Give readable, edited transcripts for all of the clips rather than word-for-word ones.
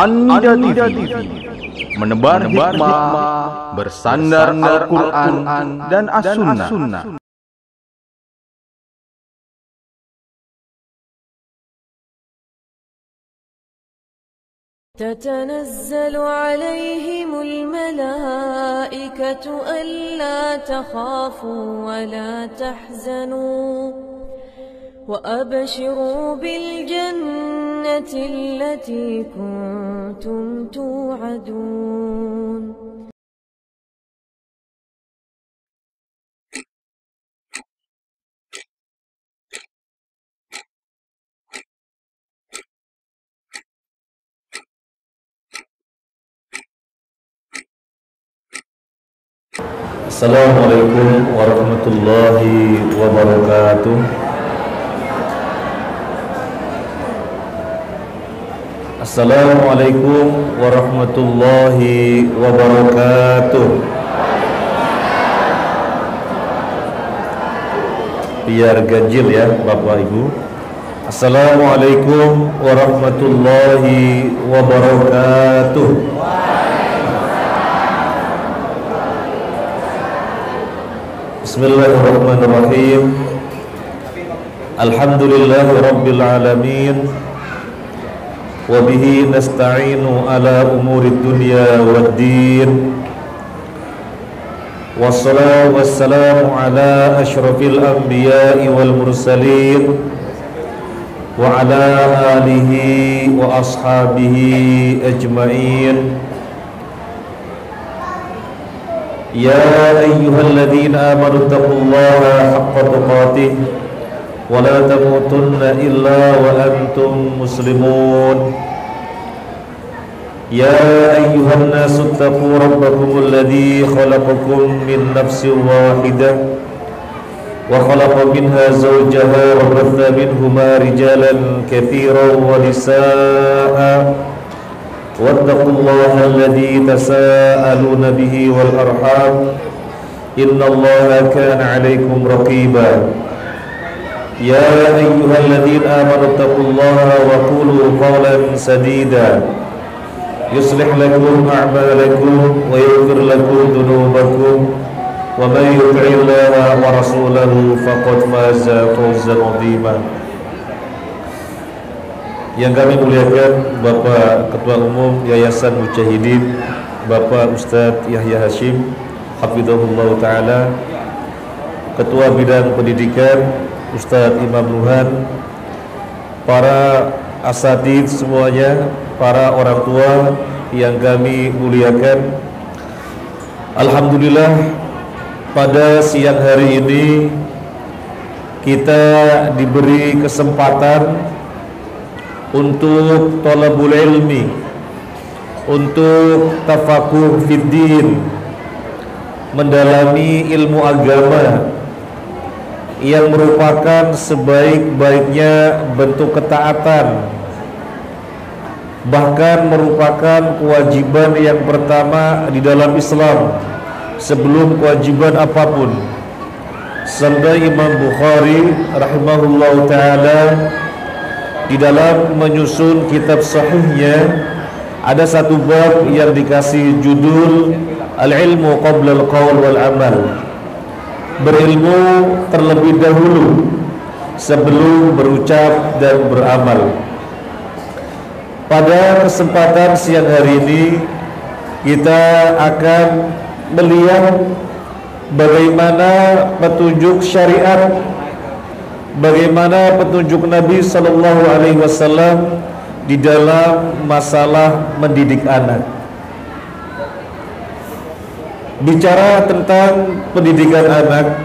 Anda TV menebar hikmah, bersandar Al-Quran dan As-Sunnah. تتنزل عليهم الملائكة ألا تخافوا ولا تحزنوا وأبشروا بالجنة التي كنتم توعدون. Assalamualaikum warahmatullahi wabarakatuh. Assalamualaikum warahmatullahi wabarakatuh. Biar ganjil ya Bapak Ibu. Assalamualaikum warahmatullahi wabarakatuh. Bismillahirrahmanirrahim. Alhamdulillahi rabbil alamin. Wa bihi nasta'inu ala umurid dunya waddin. Wassalatu wassalamu ala asyrafil anbiya'i wal mursalin wa ala alihi wa ashabihi ajma'in. يا أيها الذين آمنوا اتقوا الله حق تقاته ولا تموتن إلا وأنتم مسلمون. يا أيها الناس اتقوا ربكم الذي خلقكم من نفس واحدة وخلق منها زوجها وبث منهما رجالا كثيرا ونساء واتقوا الله الذي تساءلون به والأرحام إن الله كان عليكم رقيبا. يا أيها الذين آمنوا اتقوا الله وقولوا قولا سديدا يصلح لكم أعمالكم ويغفر لكم ذنوبكم ومن يطع الله ورسوله فقد فاز فوزا عظيما. Yang kami muliakan Bapak Ketua Umum Yayasan Mujahidin, Bapak Ustadz Yahya Hashim Hafizahullah Ta'ala, Ketua Bidang Pendidikan Ustadz Imam Nuhan, para asatidz semuanya, para orang tua yang kami muliakan. Alhamdulillah, pada siang hari ini kita diberi kesempatan untuk thalabul ilmi, untuk tafakuh fiddin, mendalami ilmu agama yang merupakan sebaik-baiknya bentuk ketaatan, bahkan merupakan kewajiban yang pertama di dalam Islam sebelum kewajiban apapun. Sampai Imam Bukhari rahimahullah ta'ala di dalam menyusun kitab sahihnya ada satu bab yang dikasih judul Al-ilmu qabla al-qawl wal amal, berilmu terlebih dahulu sebelum berucap dan beramal. Pada kesempatan siang hari ini kita akan melihat bagaimana petunjuk syariat, bagaimana petunjuk Nabi Sallallahu Alaihi Wasallam di dalam masalah mendidik anak. Bicara tentang pendidikan anak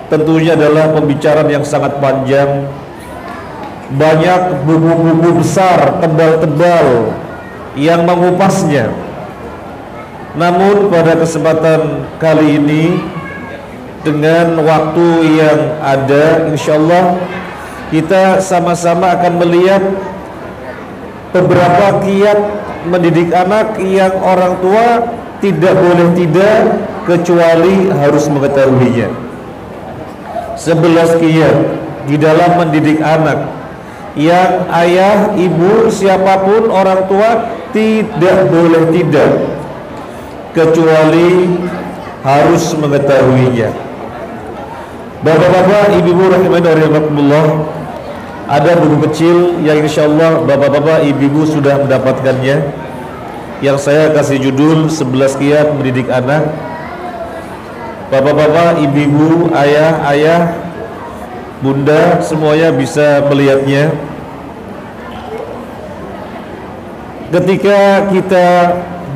tentunya adalah pembicaraan yang sangat panjang. Banyak buku-buku besar, tebal-tebal yang mengupasnya. Namun pada kesempatan kali ini, dengan waktu yang ada, insyaallah kita sama-sama akan melihat beberapa kiat mendidik anak yang orang tua tidak boleh tidak kecuali harus mengetahuinya. 11 kiat di dalam mendidik anak yang ayah, ibu, siapapun orang tua tidak boleh tidak, kecuali harus mengetahuinya. Bapak-bapak, ibu-ibu rahimani wa rahimakumullah, ada buku kecil yang insyaallah bapak-bapak, ibu-ibu sudah mendapatkannya, yang saya kasih judul 11 kiat mendidik anak. Bapak-bapak, ibu-ibu, ayah, bunda, semuanya bisa melihatnya. Ketika kita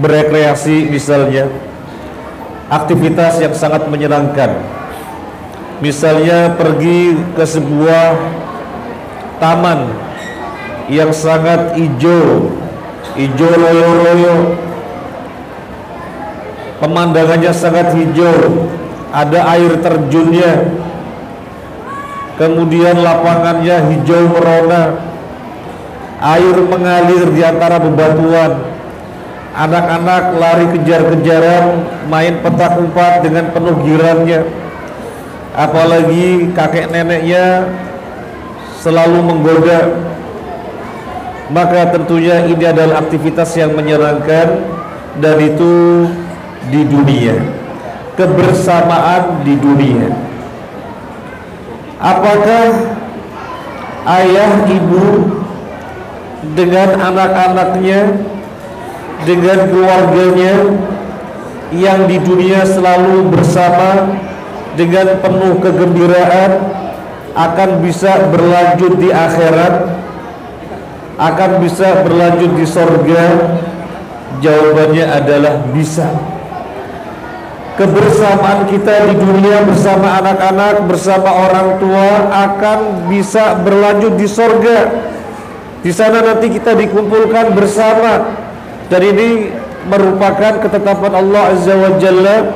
berekreasi, misalnya aktivitas yang sangat menyenangkan, misalnya pergi ke sebuah taman yang sangat hijau loyo-loyo, pemandangannya sangat hijau, ada air terjunnya, kemudian lapangannya hijau merona, air mengalir di antara bebatuan, anak-anak lari kejar-kejaran, main petak umpet dengan penuh girannya, apalagi kakek neneknya selalu menggoda. Maka tentunya ini adalah aktivitas yang menyenangkan, dan itu di dunia, kebersamaan di dunia. Apakah ayah, ibu dengan anak-anaknya, dengan keluarganya yang di dunia selalu bersama dengan penuh kegembiraan, akan bisa berlanjut di akhirat, akan bisa berlanjut di sorga? Jawabannya adalah bisa. Kebersamaan kita di dunia bersama anak-anak, bersama orang tua, akan bisa berlanjut di sorga. Di sana nanti kita dikumpulkan bersama, dan ini merupakan ketetapan Allah Azza wa Jalla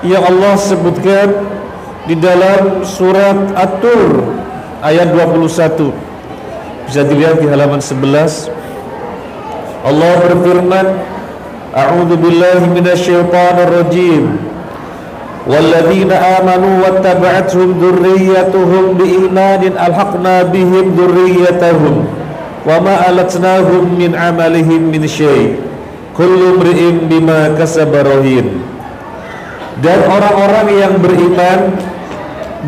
yang Allah sebutkan di dalam surat At-Tur ayat 21. Bisa dilihat di halaman 11. Allah berfirman, A'udzu billahi minasyaitonir rajim. Walladzina amanu wattaba'athum dzurriyyatuhum biimanin alhaqna bihim dzurriyyatahum wama alatnahum min amalihim min syai'. Kullu imri'in bima kasaba rahin. Dan orang-orang yang beriman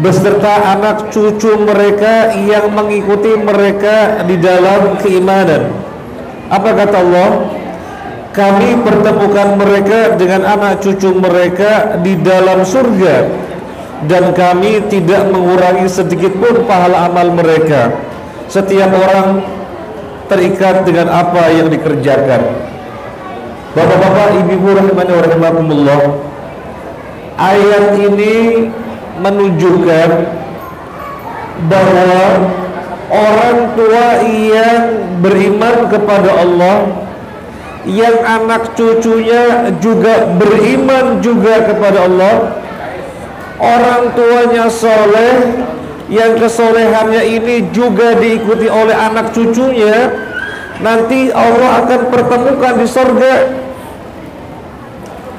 beserta anak cucu mereka yang mengikuti mereka di dalam keimanan. Apa kata Allah? Kami pertemukan mereka dengan anak cucu mereka di dalam surga, dan kami tidak mengurangi sedikit pun pahala amal mereka. Setiap orang terikat dengan apa yang dikerjakan. Bapak-bapak, ibu-ibu rahimani wa rahimakumullah, ayat ini menunjukkan bahwa orang tua yang beriman kepada Allah, yang anak cucunya juga beriman juga kepada Allah, orang tuanya soleh, yang kesolehannya ini juga diikuti oleh anak cucunya, nanti Allah akan pertemukan di surga.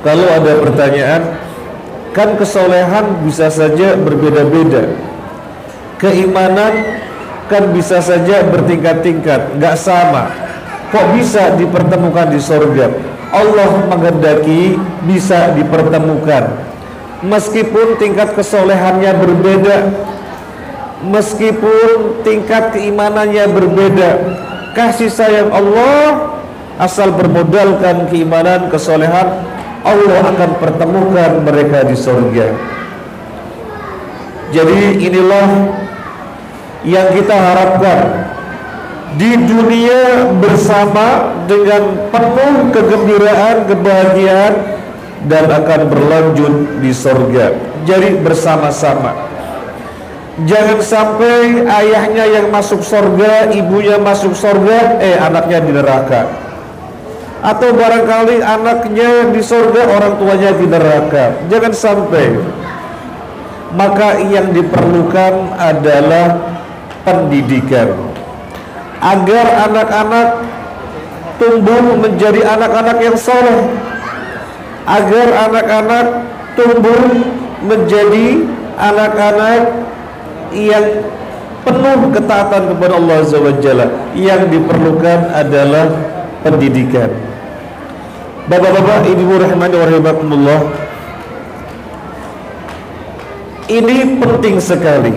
Kalau ada pertanyaan, kan kesolehan bisa saja berbeda-beda, keimanan kan bisa saja bertingkat-tingkat, nggak sama. Kok bisa dipertemukan di surga? Allah menghendaki bisa dipertemukan, meskipun tingkat kesolehannya berbeda, meskipun tingkat keimanannya berbeda. Kasih sayang Allah, asal bermodalkan keimanan, kesolehan, Allah akan pertemukan mereka di surga. Jadi inilah yang kita harapkan, di dunia bersama dengan penuh kegembiraan, kebahagiaan, dan akan berlanjut di surga. Jadi bersama-sama. Jangan sampai ayahnya yang masuk surga, ibunya masuk surga, anaknya di neraka. Atau barangkali anaknya di surga, orang tuanya di neraka. Jangan sampai. Maka yang diperlukan adalah pendidikan, agar anak-anak tumbuh menjadi anak-anak yang saleh, agar anak-anak tumbuh menjadi anak-anak yang penuh ketaatan kepada Allah Azza wa Jalla. Yang diperlukan adalah pendidikan. Bapak-bapak, ibu rahimani wa rahimakumullah, ini penting sekali.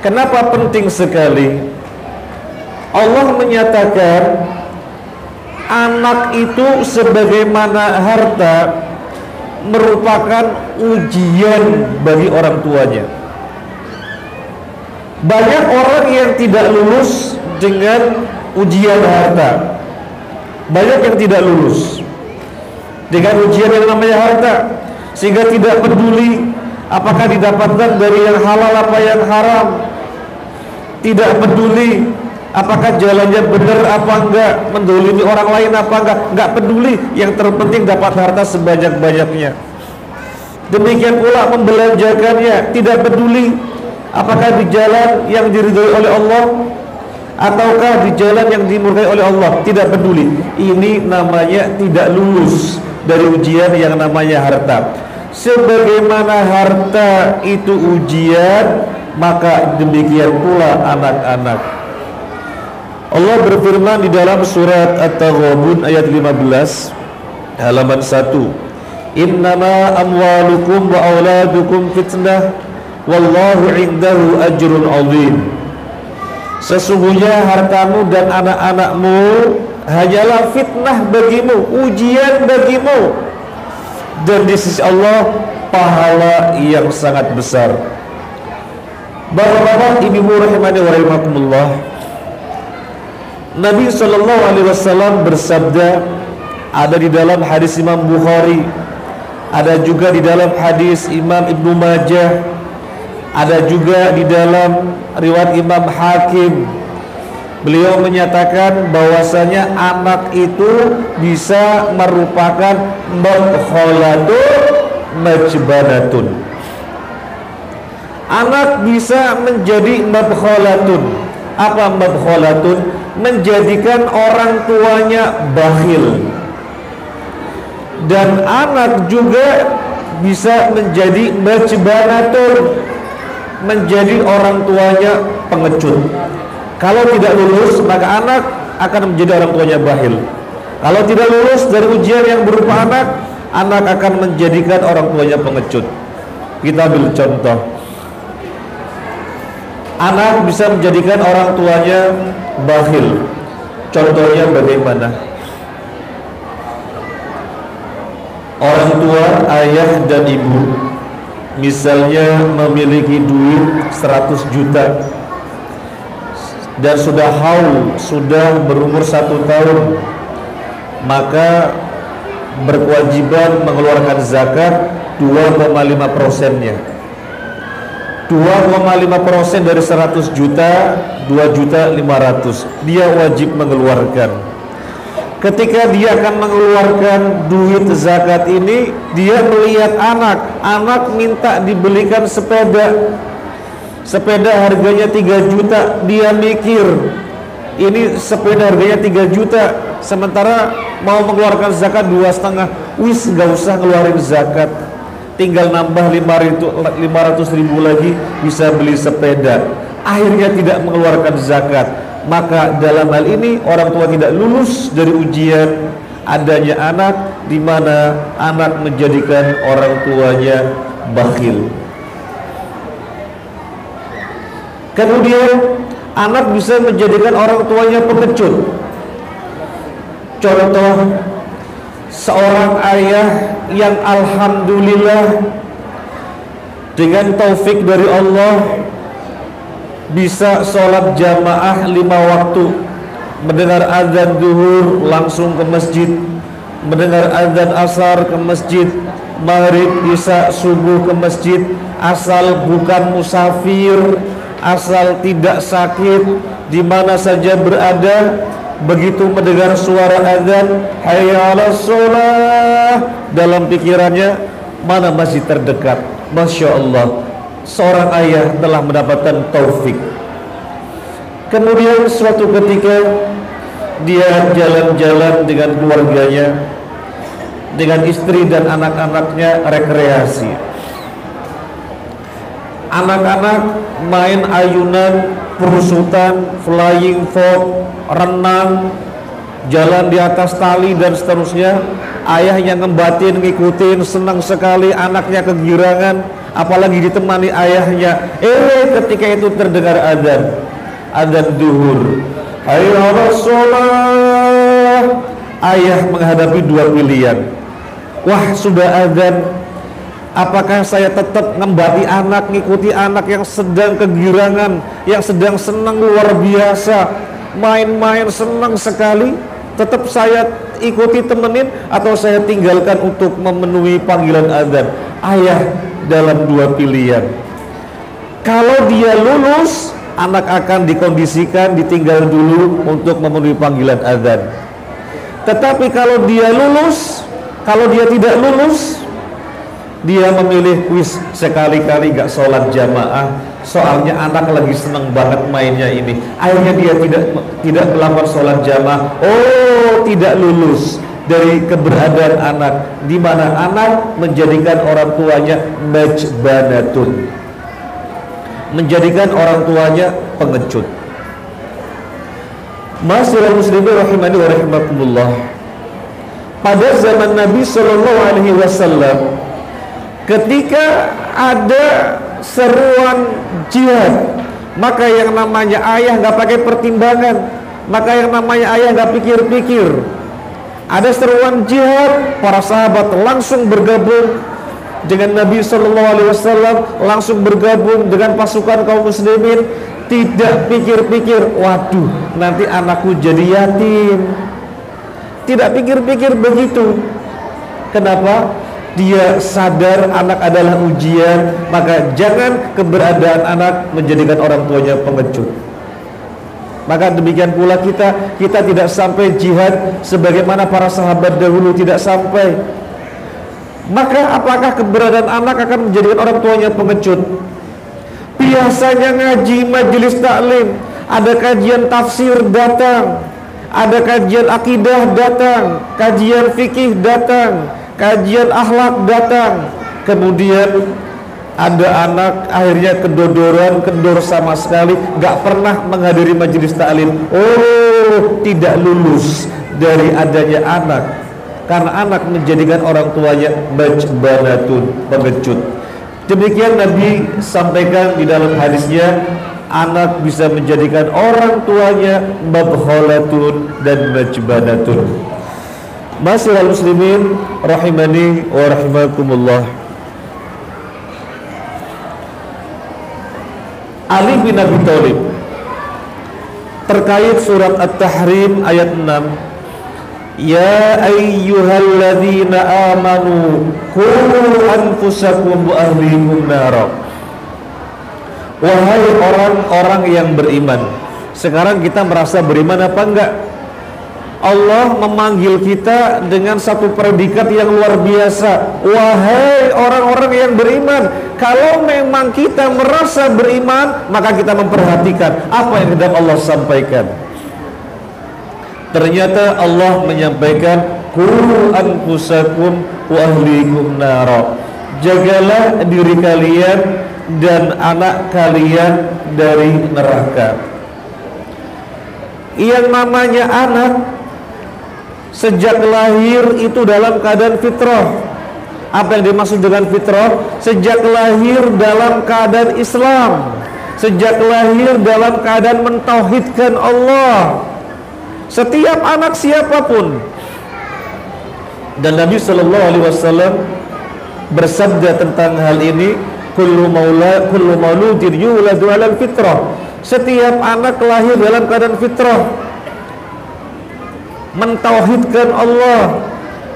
Kenapa penting sekali? Allah menyatakan anak itu sebagaimana harta merupakan ujian bagi orang tuanya. Banyak orang yang tidak lulus dengan ujian harta. Banyak yang tidak lulus dengan ujian yang namanya harta, sehingga tidak peduli apakah didapatkan dari yang halal apa yang haram, tidak peduli apakah jalannya benar apa enggak, mendolimi orang lain apa enggak peduli. Yang terpenting dapat harta sebanyak-banyaknya. Demikian pula membelanjakannya, tidak peduli apakah di jalan yang diridhoi oleh Allah ataukah di jalan yang dimurkai oleh Allah, tidak peduli. Ini namanya tidak lulus dari ujian yang namanya harta. Sebagaimana harta itu ujian, maka demikian pula anak-anak. Allah berfirman di dalam surat At-Taghabun ayat 15 halaman 1, innama amwalukum wa auladukum fitnah wallahu indahu ajrun azim. Sesungguhnya hartamu dan anak-anakmu hanyalah fitnah bagimu, ujian bagimu, dan di sisi Allah pahala yang sangat besar. Bapak-bapak, ibu rahimani wa rahimakumullah, Nabi SAW bersabda, ada di dalam hadis Imam Bukhari, ada juga di dalam hadis Imam Ibnu Majah, ada juga di dalam riwayat Imam Hakim. Beliau menyatakan bahwasanya anak itu bisa merupakan mabkhalatun majbanatun. Anak bisa menjadi mabkhalatun. Apa mabkhalatun? Menjadikan orang tuanya bakhil. Dan anak juga bisa menjadi majbanatun, menjadi orang tuanya pengecut. Kalau tidak lulus, maka anak akan menjadi orang tuanya bakhil. Kalau tidak lulus dari ujian yang berupa anak akan menjadikan orang tuanya pengecut. Kita ambil contoh. Anak bisa menjadikan orang tuanya bakhil. Contohnya bagaimana? Orang tua, ayah dan ibu, misalnya memiliki duit 100 juta dan sudah haul, sudah berumur 1 tahun, maka berkewajiban mengeluarkan zakat 2,5%-nya. 2,5% dari 100 juta, 2.500.000 dia wajib mengeluarkan. Ketika dia akan mengeluarkan duit zakat ini, dia melihat anak minta dibelikan sepeda harganya 3 juta. Dia mikir, ini sepeda harganya 3 juta, sementara mau mengeluarkan zakat 2,5. Wis, gak usah ngeluarin zakat, tinggal nambah 500.000 lagi bisa beli sepeda. Akhirnya tidak mengeluarkan zakat. Maka dalam hal ini orang tua tidak lulus dari ujian adanya anak, di mana anak menjadikan orang tuanya bakhil. Kemudian anak bisa menjadikan orang tuanya pengecut. Contoh, seorang ayah yang alhamdulillah dengan taufik dari Allah bisa sholat jamaah 5 waktu, mendengar azan zuhur langsung ke masjid, mendengar azan asar ke masjid, maghrib, isya, subuh ke masjid, asal bukan musafir, asal tidak sakit, di mana saja berada, begitu mendengar suara azan hayya 'alas shalah, dalam pikirannya mana masjid terdekat. Masya Allah, seorang ayah telah mendapatkan taufik. Kemudian suatu ketika dia jalan-jalan dengan keluarganya, dengan istri dan anak-anaknya rekreasi. Anak-anak main ayunan, perusutan, flying fox, renang, jalan di atas tali dan seterusnya. Ayahnya ngembatin, ngikutin, senang sekali, anaknya kegirangan, apalagi ditemani ayahnya. Ketika itu terdengar adzan duhur. Hayya 'alas shalah. Ayah menghadapi dua pilihan. Wah, sudah adzan. Apakah saya tetap ngembati anak, ngikuti anak yang sedang kegirangan, yang sedang senang luar biasa, main-main senang sekali, tetap saya ikuti, temenin, atau saya tinggalkan untuk memenuhi panggilan adzan? Ayah dalam dua pilihan. Kalau dia lulus, anak akan dikondisikan ditinggal dulu untuk memenuhi panggilan adzan. Tetapi kalau dia lulus, kalau dia tidak lulus, dia memilih sekali-kali gak sholat jamaah, soalnya anak lagi seneng banget mainnya ini. Akhirnya dia tidak melakukan sholat jamaah. Tidak lulus dari keberadaan anak, di mana anak menjadikan orang tuanya majbanatun, menjadikan orang tuanya pengecut. Ma'asyiral muslimin rahimani wa rahimakumullah. Pada zaman Nabi sallallahu alaihi wasallam, ketika ada seruan jihad, maka yang namanya ayah nggak pakai pertimbangan, maka yang namanya ayah nggak pikir-pikir. Ada seruan jihad, para sahabat langsung bergabung dengan Nabi Shallallahu Alaihi Wasallam, langsung bergabung dengan pasukan kaum muslimin, tidak pikir-pikir, waduh nanti anakku jadi yatim. Tidak pikir-pikir begitu. Kenapa? Dia sadar anak adalah ujian, maka jangan keberadaan anak menjadikan orang tuanya pengecut. Maka demikian pula kita tidak sampai jihad sebagaimana para sahabat dahulu tidak sampai. Maka apakah keberadaan anak akan menjadikan orang tuanya pengecut? Biasanya ngaji majelis taklim, ada kajian tafsir datang, ada kajian akidah datang, kajian fikih datang, kajian akhlak datang, kemudian ada anak akhirnya kendor sama sekali, gak pernah menghadiri majelis taklim. Tidak lulus dari adanya anak, karena anak menjadikan orang tuanya majbanatun, pengecut. Demikian Nabi sampaikan di dalam hadisnya, anak bisa menjadikan orang tuanya mabkhalatun dan majbanatun. Ma'asyiral muslimin rahimani wa rahimakumullah. Ali bin Abi Thalib terkait surat At-Tahrim ayat 6, ya ayyuhalladzina amanu qu anfusakum wa ahlikum nara. Wahai orang-orang yang beriman. Sekarang kita merasa beriman apa enggak? Allah memanggil kita dengan satu predikat yang luar biasa. Wahai orang-orang yang beriman. Kalau memang kita merasa beriman, maka kita memperhatikan apa yang sedang Allah sampaikan. Ternyata Allah menyampaikan, qu anfusakum wa ahlikum nara. Jagalah diri kalian dan anak kalian dari neraka. Yang namanya anak sejak lahir itu dalam keadaan fitrah. Apa yang dimaksud dengan fitrah? Sejak lahir dalam keadaan Islam, sejak lahir dalam keadaan mentauhidkan Allah. Setiap anak siapapun. Dan Nabi Shallallahu Alaihi Wasallam bersabda tentang hal ini, kullu mauludin yuladu 'alal fitrah. Setiap anak lahir dalam keadaan fitrah, mentauhidkan Allah,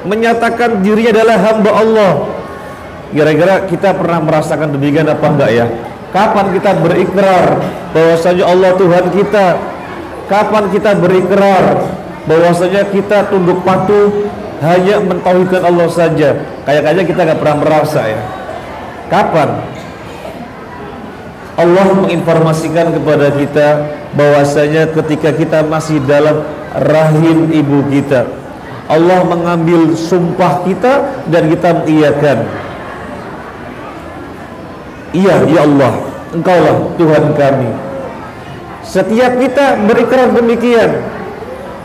menyatakan dirinya adalah hamba Allah. Kira-kira kita pernah merasakan demikian apa enggak ya? Kapan kita berikrar bahwasanya Allah Tuhan kita? Kapan kita berikrar bahwasanya kita tunduk patuh hanya mentauhidkan Allah saja? Kayaknya kita nggak pernah merasa ya. Kapan Allah menginformasikan kepada kita bahwasanya ketika kita masih dalam rahim ibu kita, Allah mengambil sumpah kita dan kita mengiyakan. iya ya Allah, Engkaulah Tuhan kami. Setiap kita berikrar demikian.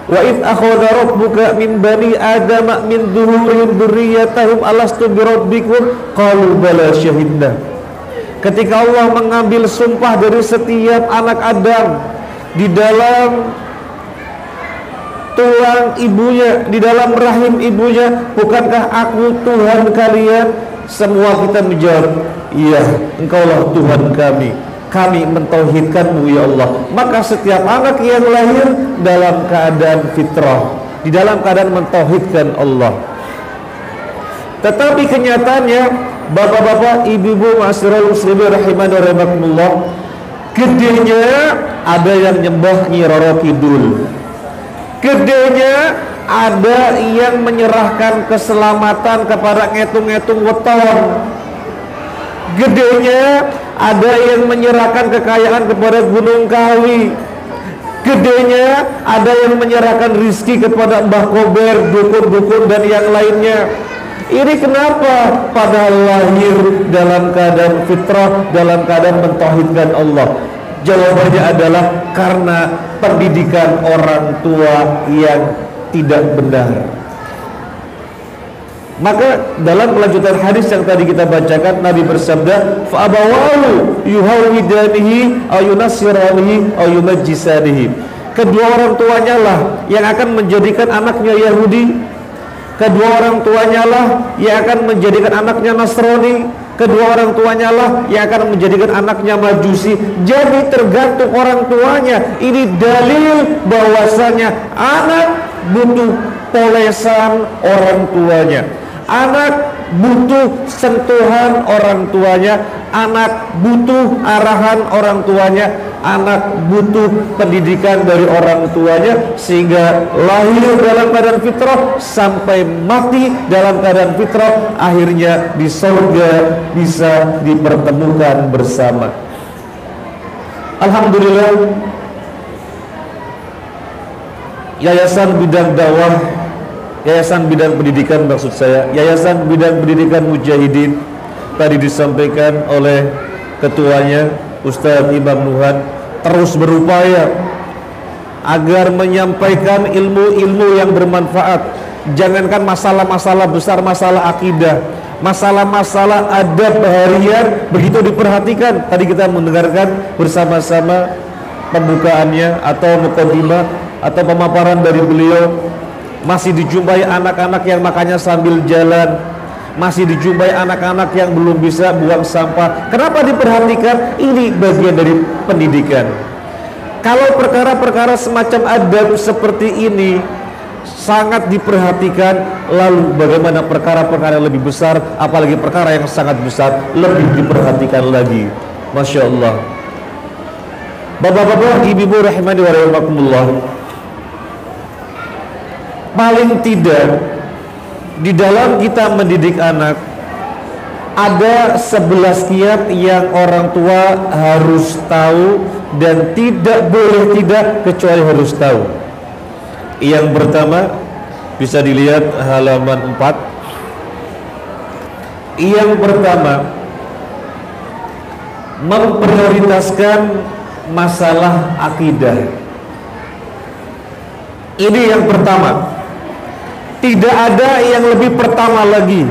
Wa id akhadha rabbuka min bani adama min dhuhurihim dzurriyyatahum alastu birabbikum qalu bala syahidna. Ketika Allah mengambil sumpah dari setiap anak Adam di dalam tulang ibunya, di dalam rahim ibunya, bukankah aku Tuhan kalian? Semua kita menjawab, iya, Engkaulah Tuhan kami. Kami mentauhidkan-Mu ya Allah. Maka setiap anak yang lahir dalam keadaan fitrah, di dalam keadaan mentauhidkan Allah. Tetapi kenyataannya, bapak-bapak, ibu-ibu, ma'asyiral muslimin rahimani wa rahimakumullah, gedenya ada yang nyembah Nyi Roro Kidul. Gedenya ada yang menyerahkan keselamatan kepada ngetung-ngetung weton. Gedenya ada yang menyerahkan kekayaan kepada Gunung Kawi. Gedenya ada yang menyerahkan rizki kepada Mbah Kober, dukun-dukun dan yang lainnya. Ini kenapa? Padahal lahir dalam keadaan fitrah, dalam keadaan mentauhidkan Allah. Jawabannya adalah karena pendidikan orang tua yang tidak benar. Maka dalam kelanjutan hadis yang tadi kita bacakan, Nabi bersabda, fa abawahu yuhawidanihi aw yunassiranihi aw yunajjisanihi. Kedua orang tuanya lah yang akan menjadikan anaknya Yahudi. Kedua orang tuanya lah yang akan menjadikan anaknya Nasrani. Kedua orang tuanya lah yang akan menjadikan anaknya Majusi. Jadi tergantung orang tuanya. Ini dalil bahwasanya anak butuh polesan orang tuanya. Anak butuh sentuhan orang tuanya. Anak butuh arahan orang tuanya. Anak butuh pendidikan dari orang tuanya, sehingga lahir dalam keadaan fitrah sampai mati dalam keadaan fitrah, akhirnya di surga bisa dipertemukan bersama. Alhamdulillah, Yayasan Bidang Dakwah, Yayasan Bidang Pendidikan maksud saya, Yayasan Bidang Pendidikan Mujahidin tadi disampaikan oleh ketuanya Ustadz Imam Nuhan, terus berupaya agar menyampaikan ilmu-ilmu yang bermanfaat. Jangankan masalah-masalah besar, masalah akidah, masalah-masalah adab harian begitu diperhatikan. Tadi kita mendengarkan bersama-sama pembukaannya atau muqaddimah atau pemaparan dari beliau. Masih dijumpai anak-anak yang makannya sambil jalan, masih dijumpai anak-anak yang belum bisa buang sampah. Kenapa diperhatikan? Ini bagian dari pendidikan. Kalau perkara-perkara semacam adab seperti ini sangat diperhatikan, lalu bagaimana perkara-perkara yang lebih besar, apalagi perkara yang sangat besar, lebih diperhatikan lagi. Masya Allah. Bapak-bapak, ibu-ibu rahimani wa rahimakumullah, paling tidak di dalam kita mendidik anak ada 11 kiat yang orang tua harus tahu dan tidak boleh tidak kecuali harus tahu. Yang pertama bisa dilihat halaman 4. Yang pertama, memprioritaskan masalah akidah. Ini yang pertama. Tidak ada yang lebih pertama lagi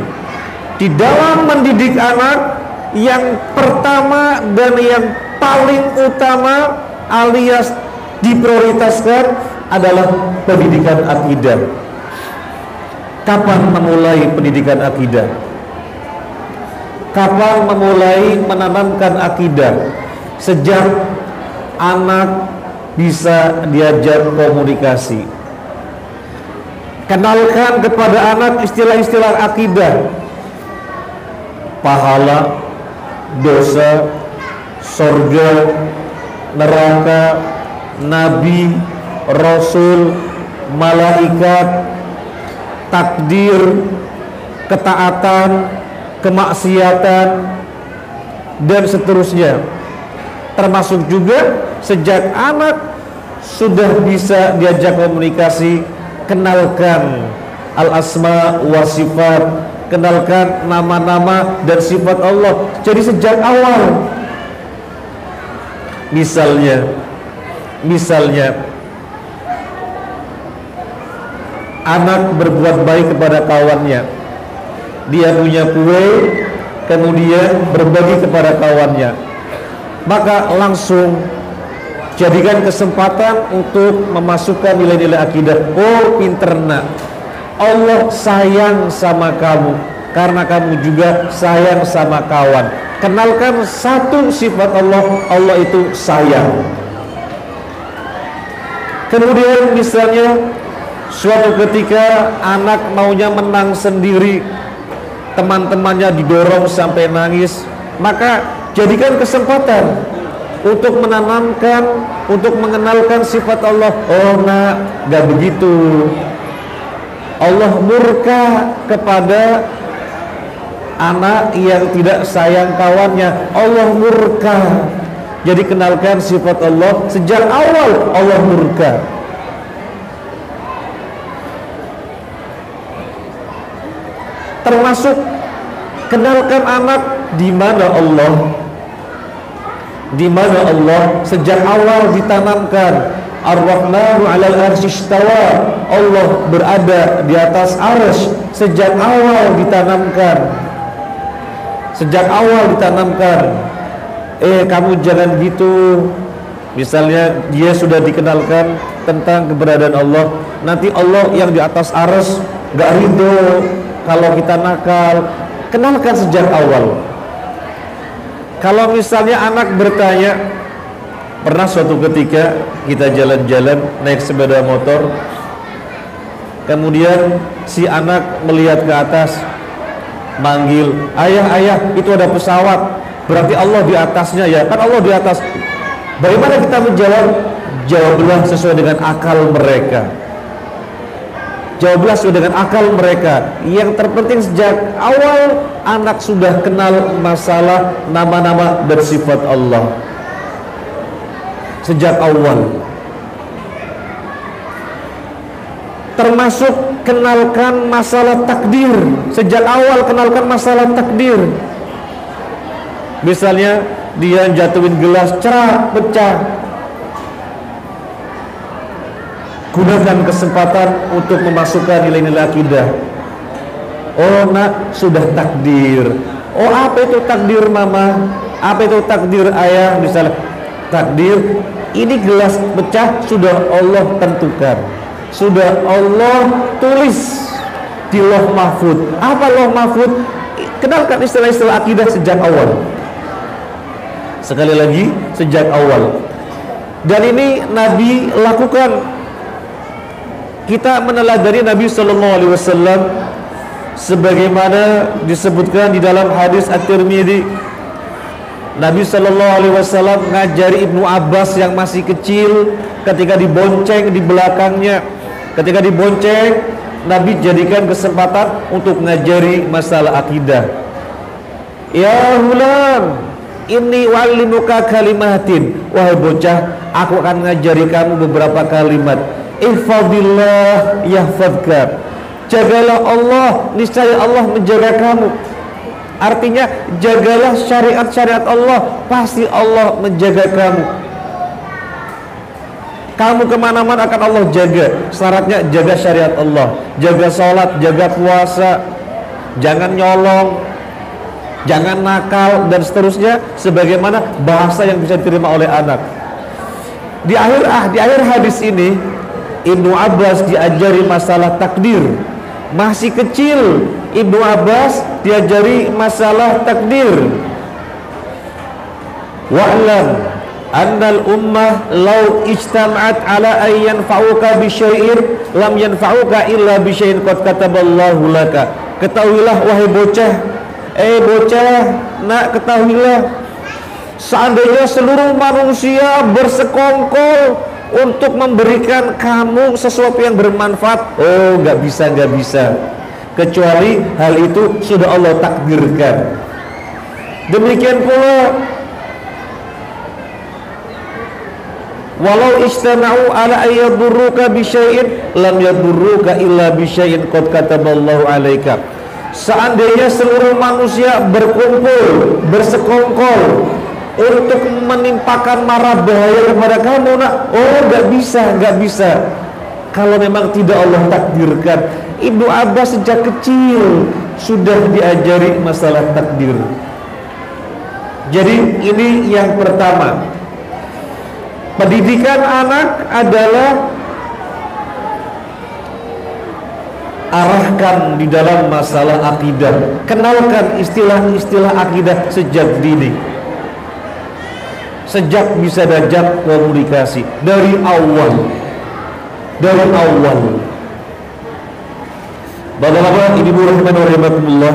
di dalam mendidik anak. Yang pertama dan yang paling utama alias diprioritaskan adalah pendidikan akidah. Kapan memulai pendidikan akidah? Kapan memulai menanamkan akidah? Sejak anak bisa diajar komunikasi. Kenalkan kepada anak istilah-istilah akidah: pahala, dosa, surga, neraka, nabi, rasul, malaikat, takdir, ketaatan, kemaksiatan, dan seterusnya. Termasuk juga sejak anak sudah bisa diajak komunikasi, kenalkan al-asma wa sifat, kenalkan nama-nama dan sifat Allah. Jadi sejak awal, misalnya anak berbuat baik kepada kawannya, dia punya kue kemudian berbagi kepada kawannya, maka langsung jadikan kesempatan untuk memasukkan nilai-nilai akidah. Oh, pinter nak, Allah sayang sama kamu karena kamu juga sayang sama kawan. Kenalkan satu sifat Allah, Allah itu sayang. Kemudian misalnya suatu ketika anak maunya menang sendiri, teman-temannya didorong sampai nangis, maka jadikan kesempatan untuk menanamkan, untuk mengenalkan sifat Allah. Oh nak, gak begitu. Allah murka kepada anak yang tidak sayang kawannya. Allah murka. Jadi kenalkan sifat Allah sejak awal. Allah murka. Termasuk kenalkan anak di mana Allah. Di mana Allah sejak awal ditanamkan. Ar-Rahmanu 'alal arsy istawa. Allah berada di atas arsy. Sejak awal ditanamkan. Sejak awal ditanamkan. Kamu jangan gitu. Misalnya dia sudah dikenalkan tentang keberadaan Allah, nanti Allah yang di atas arsy gak ridho kalau kita nakal. Kenalkan sejak awal. Kalau misalnya anak bertanya, pernah suatu ketika kita jalan-jalan naik sepeda motor, kemudian si anak melihat ke atas, manggil, ayah, ayah, itu ada pesawat, berarti Allah di atasnya ya, kan Allah di atas. Bagaimana kita menjawab? Jawablah sesuai dengan akal mereka. Jawablah sesuai dengan akal mereka. Yang terpenting sejak awal anak sudah kenal masalah nama-nama dan sifat Allah. Sejak awal. Termasuk kenalkan masalah takdir. Sejak awal kenalkan masalah takdir. Misalnya dia jatuhin gelas, cerak, pecah. Gunakan kesempatan untuk memasukkan nilai-nilai akidah. Oh nak, sudah takdir. Oh apa itu takdir mama? Apa itu takdir ayah? Misalnya takdir, ini gelas pecah sudah Allah tentukan, sudah Allah tulis di Lauh Mahfuz. Apa Lauh Mahfuz? Kenalkan istilah-istilah akidah sejak awal. Sekali lagi, sejak awal. Dan ini Nabi lakukan. Kita meneladani Nabi Sallallahu Alaihi Wasallam sebagaimana disebutkan di dalam hadis At-Tirmidzi. Nabi Sallallahu Alaihi Wasallam ngajari Ibnu Abbas yang masih kecil ketika dibonceng di belakangnya. Ketika dibonceng, Nabi jadikan kesempatan untuk ngajari masalah akidah. Ya hulam, inni wa'allimuka kalimatin. Wahai bocah, aku akan ngajari kamu beberapa kalimat. Ihfadillah yahfadka. Jagalah Allah, niscaya Allah menjaga kamu. Artinya jagalah syariat-syariat Allah, pasti Allah menjaga kamu. Kamu kemana-mana akan Allah jaga. Syaratnya jaga syariat Allah, jaga sholat, jaga puasa, jangan nyolong, jangan nakal, dan seterusnya, sebagaimana bahasa yang bisa diterima oleh anak. Di akhir hadis ini Ibnu Abbas diajari masalah takdir. Masih kecil Ibnu Abbas diajari masalah takdir. Wa'lam annal ummah law ijtama'at ala an yanfa'uka bi syai'in lam yanfa'uka illa bi syai'in qad kataballahu laka. Ketahuilah wahai bocah, nak ketahuilah, seandainya seluruh manusia bersekongkol untuk memberikan kamu sesuatu yang bermanfaat, oh nggak bisa, kecuali hal itu sudah Allah takdirkan. Demikian pula, walau istama'u ala ayyadurruka bisyai'in lam yadurruka illa bisyai'in qad kataballahu alaika. Seandainya seluruh manusia berkumpul, bersekongkol untuk menimpakan mara bahaya kepada kamu, nak, oh nggak bisa. Kalau memang tidak Allah takdirkan. Ibnu Abbas sejak kecil sudah diajari masalah takdir. Jadi ini yang pertama. Pendidikan anak adalah arahkan di dalam masalah akidah. Kenalkan istilah-istilah akidah sejak dini. Sejak bisa diajak komunikasi dari awal. Bapak-bapak, ibu rahimakumullah.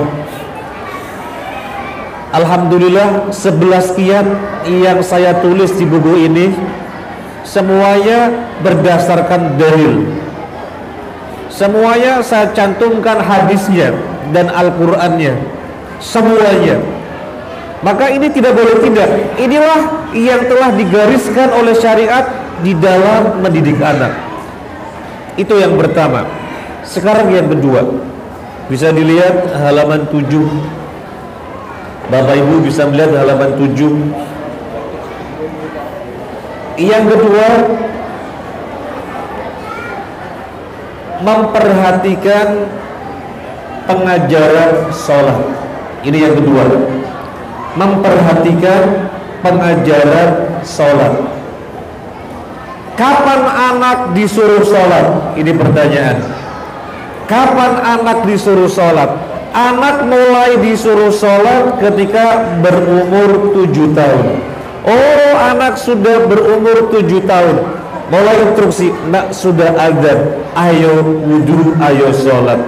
Alhamdulillah 11 kiat yang saya tulis di buku ini semuanya berdasarkan dalil. Semuanya saya cantumkan hadisnya dan Al-Qur'annya. Semuanya. Maka ini tidak boleh tidak. Inilah yang telah digariskan oleh syariat di dalam mendidik anak. Itu yang pertama. Sekarang yang kedua. Bisa dilihat halaman 7. Bapak Ibu bisa melihat halaman 7. Yang kedua, memperhatikan pengajaran sholat. Ini yang kedua. Memperhatikan pengajaran sholat. Kapan anak disuruh sholat? Ini pertanyaan. Kapan anak disuruh sholat? Anak mulai disuruh sholat ketika berumur 7 tahun. Oh, anak sudah berumur 7 tahun. Mulai instruksi, nak sudah azan, ayo wudhu, ayo sholat.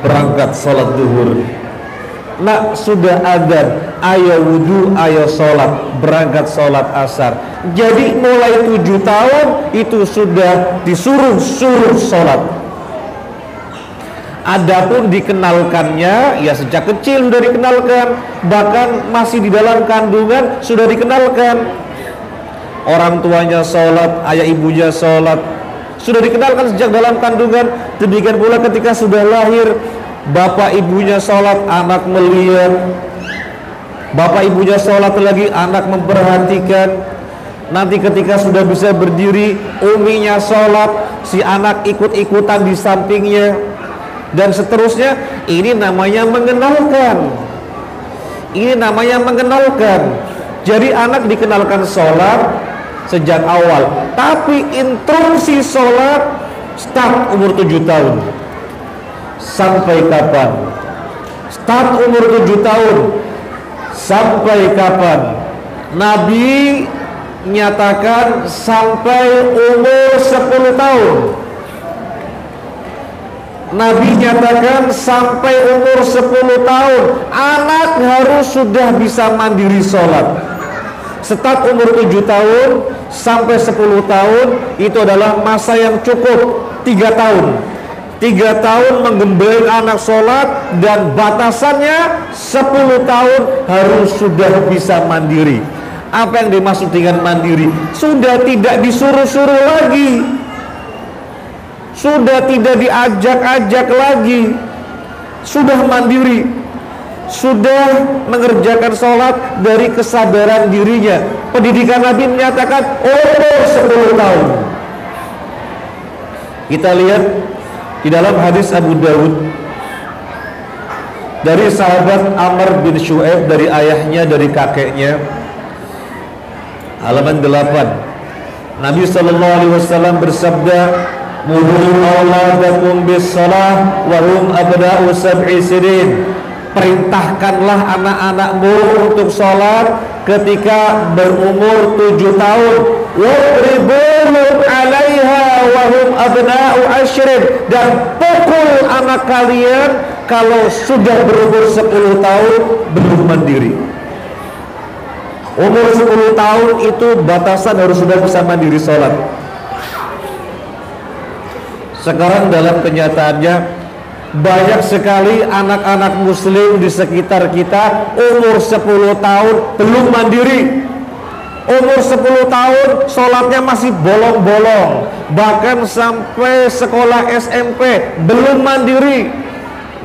Berangkat sholat duhur. Nak sudah azan, ayo wudhu, ayo sholat. Berangkat sholat asar. Jadi mulai 7 tahun itu sudah disuruh sholat. Adapun dikenalkannya, ya sejak kecil sudah dikenalkan. Bahkan masih di dalam kandungan sudah dikenalkan. Orang tuanya sholat, ayah ibunya sholat, sudah dikenalkan sejak dalam kandungan. Demikian pula ketika sudah lahir, bapak ibunya sholat, anak melihat. Bapak ibunya sholat lagi, anak memperhatikan. Nanti ketika sudah bisa berdiri, uminya sholat, si anak ikut-ikutan di sampingnya. Dan seterusnya. Ini namanya mengenalkan. Jadi anak dikenalkan sholat sejak awal. Tapi instruksi sholat start umur 7 tahun. Sampai kapan? Start umur 7 tahun. Sampai kapan? Nabi nyatakan sampai umur 10 tahun. Nabi nyatakan sampai umur 10 tahun anak harus sudah bisa mandiri sholat. Start umur 7 tahun sampai 10 tahun itu adalah masa yang cukup. 3 tahun 3 tahun menggembelai anak sholat. Dan batasannya 10 tahun harus sudah bisa mandiri. Apa yang dimaksud dengan mandiri? Sudah tidak disuruh-suruh lagi, sudah tidak diajak-ajak lagi, sudah mandiri, sudah mengerjakan sholat dari kesadaran dirinya. Pendidikan Nabi menyatakan umur 10 tahun. Kita lihat di dalam hadis Abu Dawud dari sahabat Amr bin Shu'aib, dari ayahnya, dari kakeknya, halaman 8. Nabi SAW bersabda, Mudul auladakum bis-salah wa hum abna'u sab'i sinin. Perintahkanlah anak-anakmu untuk sholat ketika berumur 7 tahun. Wadribuhum 'alaiha wa hum abna'u ashrin. Dan pukul anak kalian kalau sudah berumur 10 tahun belum mandiri. Umur 10 tahun itu batasan harus sudah bisa mandiri sholat. Sekarang dalam kenyataannya banyak sekali anak-anak muslim di sekitar kita umur 10 tahun belum mandiri. Umur 10 tahun sholatnya masih bolong-bolong. Bahkan sampai sekolah SMP belum mandiri.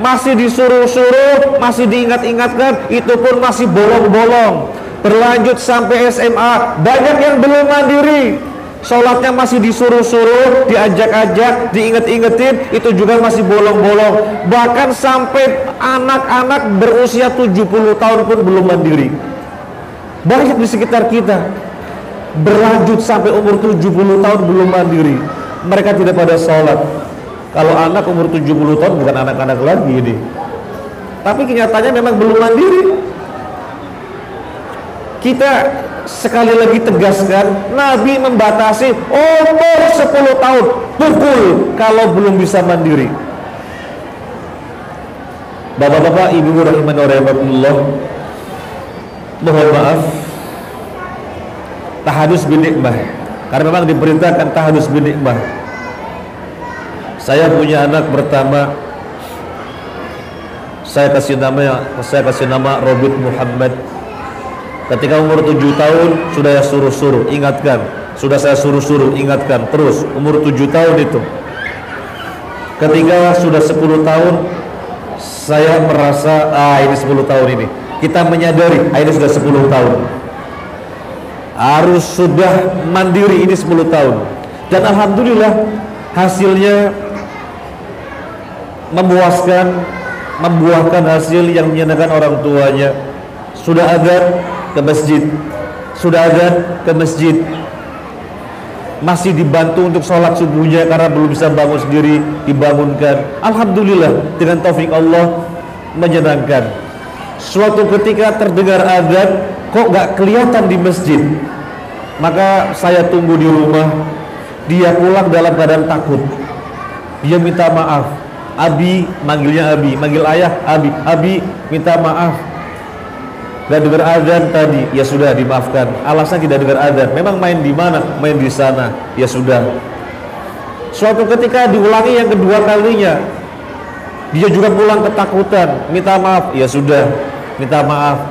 masih disuruh-suruh, masih diingat-ingatkan, itu pun masih bolong-bolong. Berlanjut sampai SMA, banyak yang belum mandiri. Sholatnya masih disuruh-suruh, diajak-ajak, diinget-ingetin, itu juga masih bolong-bolong. Bahkan sampai anak-anak berusia 70 tahun pun belum mandiri. Banyak di sekitar kita. Berlanjut sampai umur 70 tahun belum mandiri. Mereka tidak pada sholat. Kalau anak umur 70 tahun bukan anak-anak lagi ini. Tapi kenyataannya memang belum mandiri. Kita sekali lagi tegaskan, Nabi membatasi umur 10 tahun pukul kalau belum bisa mandiri. Bapak-bapak, ibu rahimani wa rahimakumullah, mohon maaf, tahadus bin nikmah, karena memang diperintahkan tahadus bin nikmah. Saya punya anak pertama, saya kasih nama Robert Muhammad. Ketika umur 7 tahun sudah saya suruh-suruh, ingatkan. Sudah saya suruh-suruh, ingatkan. Terus umur 7 tahun itu. Ketika sudah 10 tahun, saya merasa, ini 10 tahun ini. Kita menyadari, ini sudah 10 tahun. Harus sudah mandiri, ini 10 tahun. Dan alhamdulillah hasilnya membuahkan hasil yang menyenangkan orang tuanya. Sudah ada ke masjid, sudah azan ke masjid, masih dibantu untuk sholat subuhnya karena belum bisa bangun sendiri, dibangunkan. Alhamdulillah dengan taufik Allah menyenangkan. Suatu ketika terdengar azan, kok gak kelihatan di masjid, maka saya tunggu di rumah. Dia pulang dalam keadaan takut. Dia minta maaf. Abi, manggilnya Abi, manggil ayah Abi. Abi minta maaf, gak dengar azan tadi. Ya sudah, dimaafkan. Alasan tidak dengar azan, memang main di mana? Main di sana. Ya sudah. Suatu ketika diulangi yang kedua kalinya, dia juga pulang ketakutan, minta maaf. Ya sudah, minta maaf.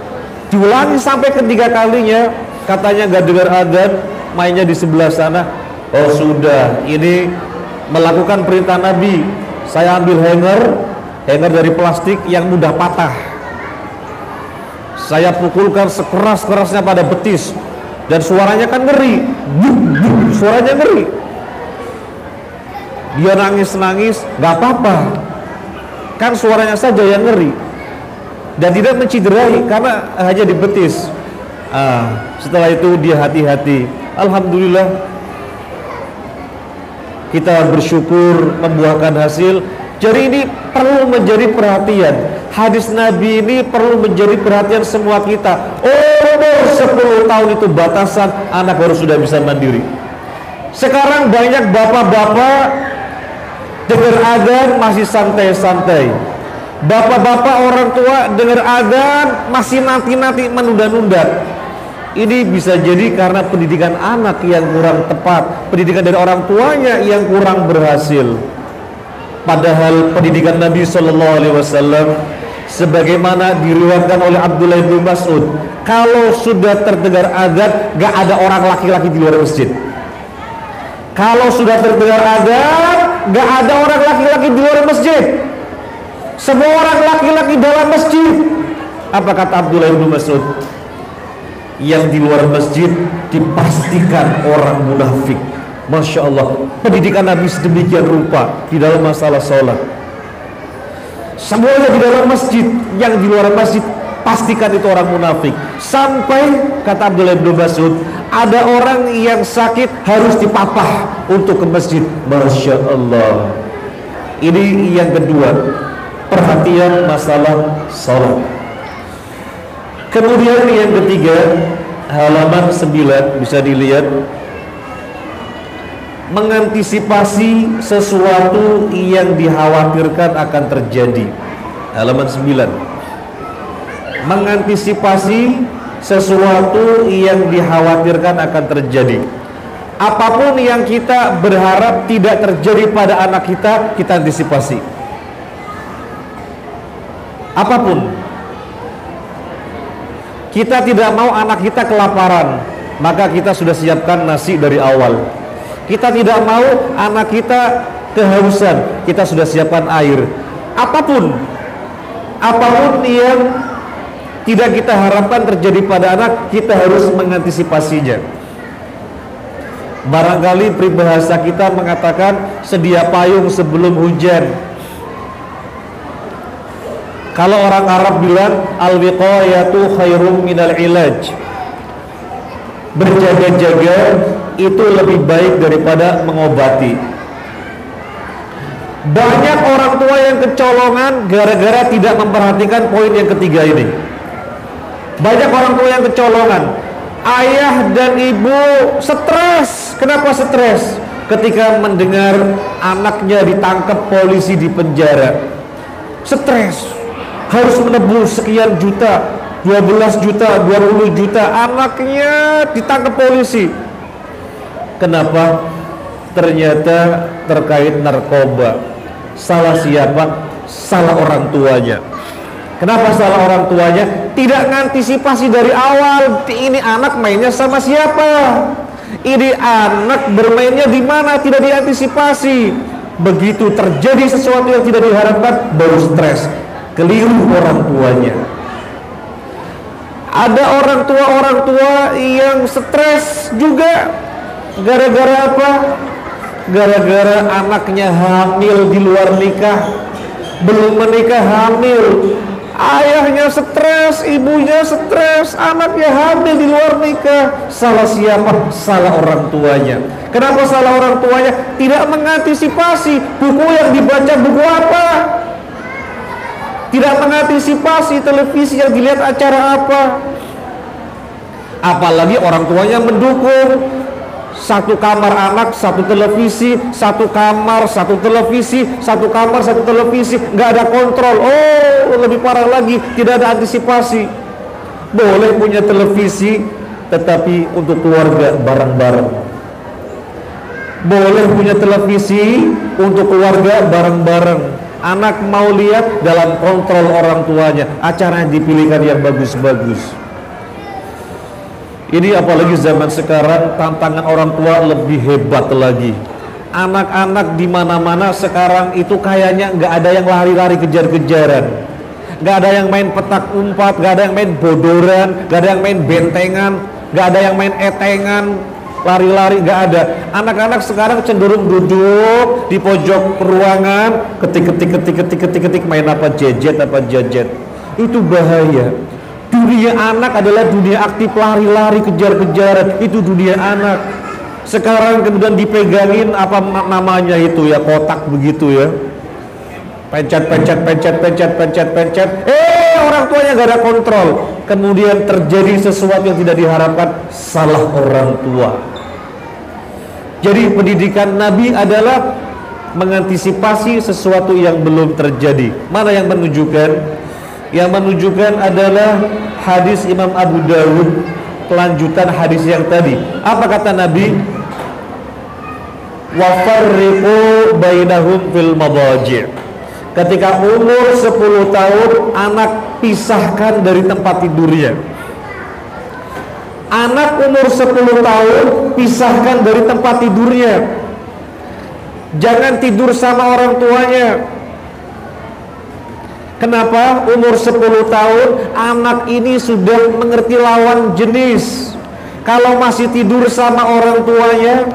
Diulangi sampai ketiga kalinya, katanya gak dengar azan, mainnya di sebelah sana. Oh sudah, ini melakukan perintah Nabi. Saya ambil hanger dari plastik yang mudah patah. Saya pukulkan sekeras-kerasnya pada betis, dan suaranya kan ngeri, suaranya ngeri. Dia nangis-nangis, gak apa-apa, kan suaranya saja yang ngeri, dan tidak menciderai karena hanya di betis. Setelah itu dia hati-hati. Alhamdulillah kita bersyukur membuahkan hasil. Jadi ini perlu menjadi perhatian. Hadis Nabi ini perlu menjadi perhatian semua kita. Umur 10 tahun itu batasan anak baru sudah bisa mandiri. Sekarang banyak bapak-bapak dengar azan masih santai-santai. Bapak-bapak orang tua dengar azan masih nanti-nanti, menunda-nunda. Ini bisa jadi karena pendidikan anak yang kurang tepat, pendidikan dari orang tuanya yang kurang berhasil. Padahal pendidikan Nabi SAW, sebagaimana diriwayatkan oleh Abdullah bin Mas'ud, kalau sudah terdengar azan, gak ada orang laki-laki di luar masjid. Kalau sudah terdengar azan, gak ada orang laki-laki di luar masjid. Semua orang laki-laki dalam masjid. Apa kata Abdullah bin Mas'ud? Yang di luar masjid dipastikan orang munafik. Masya Allah, pendidikan Nabi sedemikian rupa di dalam masalah sholat. Semuanya di dalam masjid, yang di luar masjid pastikan itu orang munafik. Sampai kata Abdullah bin Mas'ud, ada orang yang sakit harus dipapah untuk ke masjid. Masya Allah. Ini yang kedua, perhatian masalah sholat. Kemudian yang ketiga, halaman 9 bisa dilihat, mengantisipasi sesuatu yang dikhawatirkan akan terjadi. Halaman 9. Mengantisipasi sesuatu yang dikhawatirkan akan terjadi. Apapun yang kita berharap tidak terjadi pada anak kita, kita antisipasi. Apapun. Kita tidak mau anak kita kelaparan, maka kita sudah siapkan nasi dari awal. Kita tidak mau anak kita kehausan, kita sudah siapkan air. Apapun apapun yang tidak kita harapkan terjadi pada anak, kita harus mengantisipasinya. Barangkali peribahasa kita mengatakan sedia payung sebelum hujan. Kalau orang Arab bilang al-wiqayatu khairum minal ilaj, berjaga-jaga itu lebih baik daripada mengobati. Banyak orang tua yang kecolongan gara-gara tidak memperhatikan poin yang ketiga ini. Banyak orang tua yang kecolongan. Ayah dan ibu stres. Kenapa stres? Ketika mendengar anaknya ditangkap polisi di penjara. Stres. Harus menebus sekian juta, 12 juta, 20 juta. Anaknya ditangkap polisi. Kenapa? Ternyata terkait narkoba. Salah siapa? Salah orang tuanya. Kenapa salah orang tuanya? Tidak mengantisipasi dari awal. Ini anak mainnya sama siapa? Ini anak bermainnya di mana? Tidak diantisipasi. Begitu terjadi sesuatu yang tidak diharapkan, baru stres. Keliru orang tuanya. Ada orang tua yang stres juga. Gara-gara apa? Gara-gara anaknya hamil di luar nikah. Belum menikah hamil. Ayahnya stres, ibunya stres, anaknya hamil di luar nikah. Salah siapa? Salah orang tuanya. Kenapa salah orang tuanya? Tidak mengantisipasi. Buku yang dibaca buku apa? Tidak mengantisipasi televisi yang dilihat acara apa? Apalagi orang tuanya mendukung. Satu kamar anak, satu televisi, satu kamar, satu televisi, satu kamar, satu televisi, nggak ada kontrol. Oh, lebih parah lagi, tidak ada antisipasi. Boleh punya televisi, tetapi untuk keluarga bareng-bareng. Boleh punya televisi untuk keluarga bareng-bareng. Anak mau lihat dalam kontrol orang tuanya. Acara yang dipilihkan yang bagus-bagus. Ini apalagi zaman sekarang, tantangan orang tua lebih hebat lagi. Anak-anak di mana-mana sekarang itu kayaknya nggak ada yang lari-lari kejar-kejaran, nggak ada yang main petak umpat, nggak ada yang main bodoran, nggak ada yang main bentengan, nggak ada yang main etengan, lari-lari, nggak ada. Anak-anak sekarang cenderung duduk di pojok ruangan, ketik, main apa jajet. Itu bahaya. Dunia anak adalah dunia aktif, lari-lari, kejar-kejaran. Itu dunia anak. Sekarang kemudian dipegangin apa namanya itu ya, kotak begitu ya. Pencet. Orang tuanya gak ada kontrol. Kemudian terjadi sesuatu yang tidak diharapkan, salah orang tua. Jadi pendidikan Nabi adalah mengantisipasi sesuatu yang belum terjadi. Mana yang menunjukkan? Yang menunjukkan adalah hadis Imam Abu Dawud, kelanjutan hadis yang tadi. Apa kata Nabi? Wa farriqu bainahum fil madaji'. Ketika umur 10 tahun, anak pisahkan dari tempat tidurnya. Anak umur 10 tahun pisahkan dari tempat tidurnya. Jangan tidur sama orang tuanya. Kenapa? Umur 10 tahun anak ini sudah mengerti lawan jenis. Kalau masih tidur sama orang tuanya,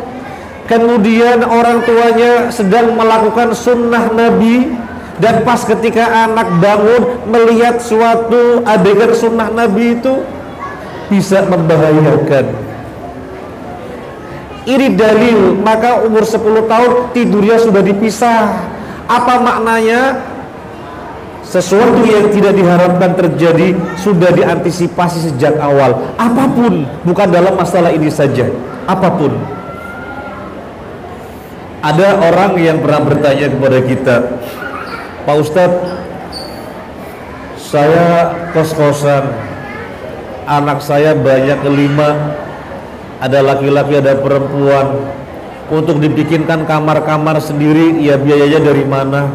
kemudian orang tuanya sedang melakukan sunnah Nabi, dan pas ketika anak bangun melihat suatu adegan sunnah Nabi, itu bisa membahayakan. Ini dalil, maka umur 10 tahun tidurnya sudah dipisah. Apa maknanya? Sesuatu yang tidak diharapkan terjadi sudah diantisipasi sejak awal. Apapun, bukan dalam masalah ini saja. Apapun. Ada orang yang pernah bertanya kepada kita, Pak Ustadz, saya kos-kosan, anak saya banyak 5, ada laki-laki ada perempuan. Untuk dibikinkan kamar-kamar sendiri, ya biayanya dari mana?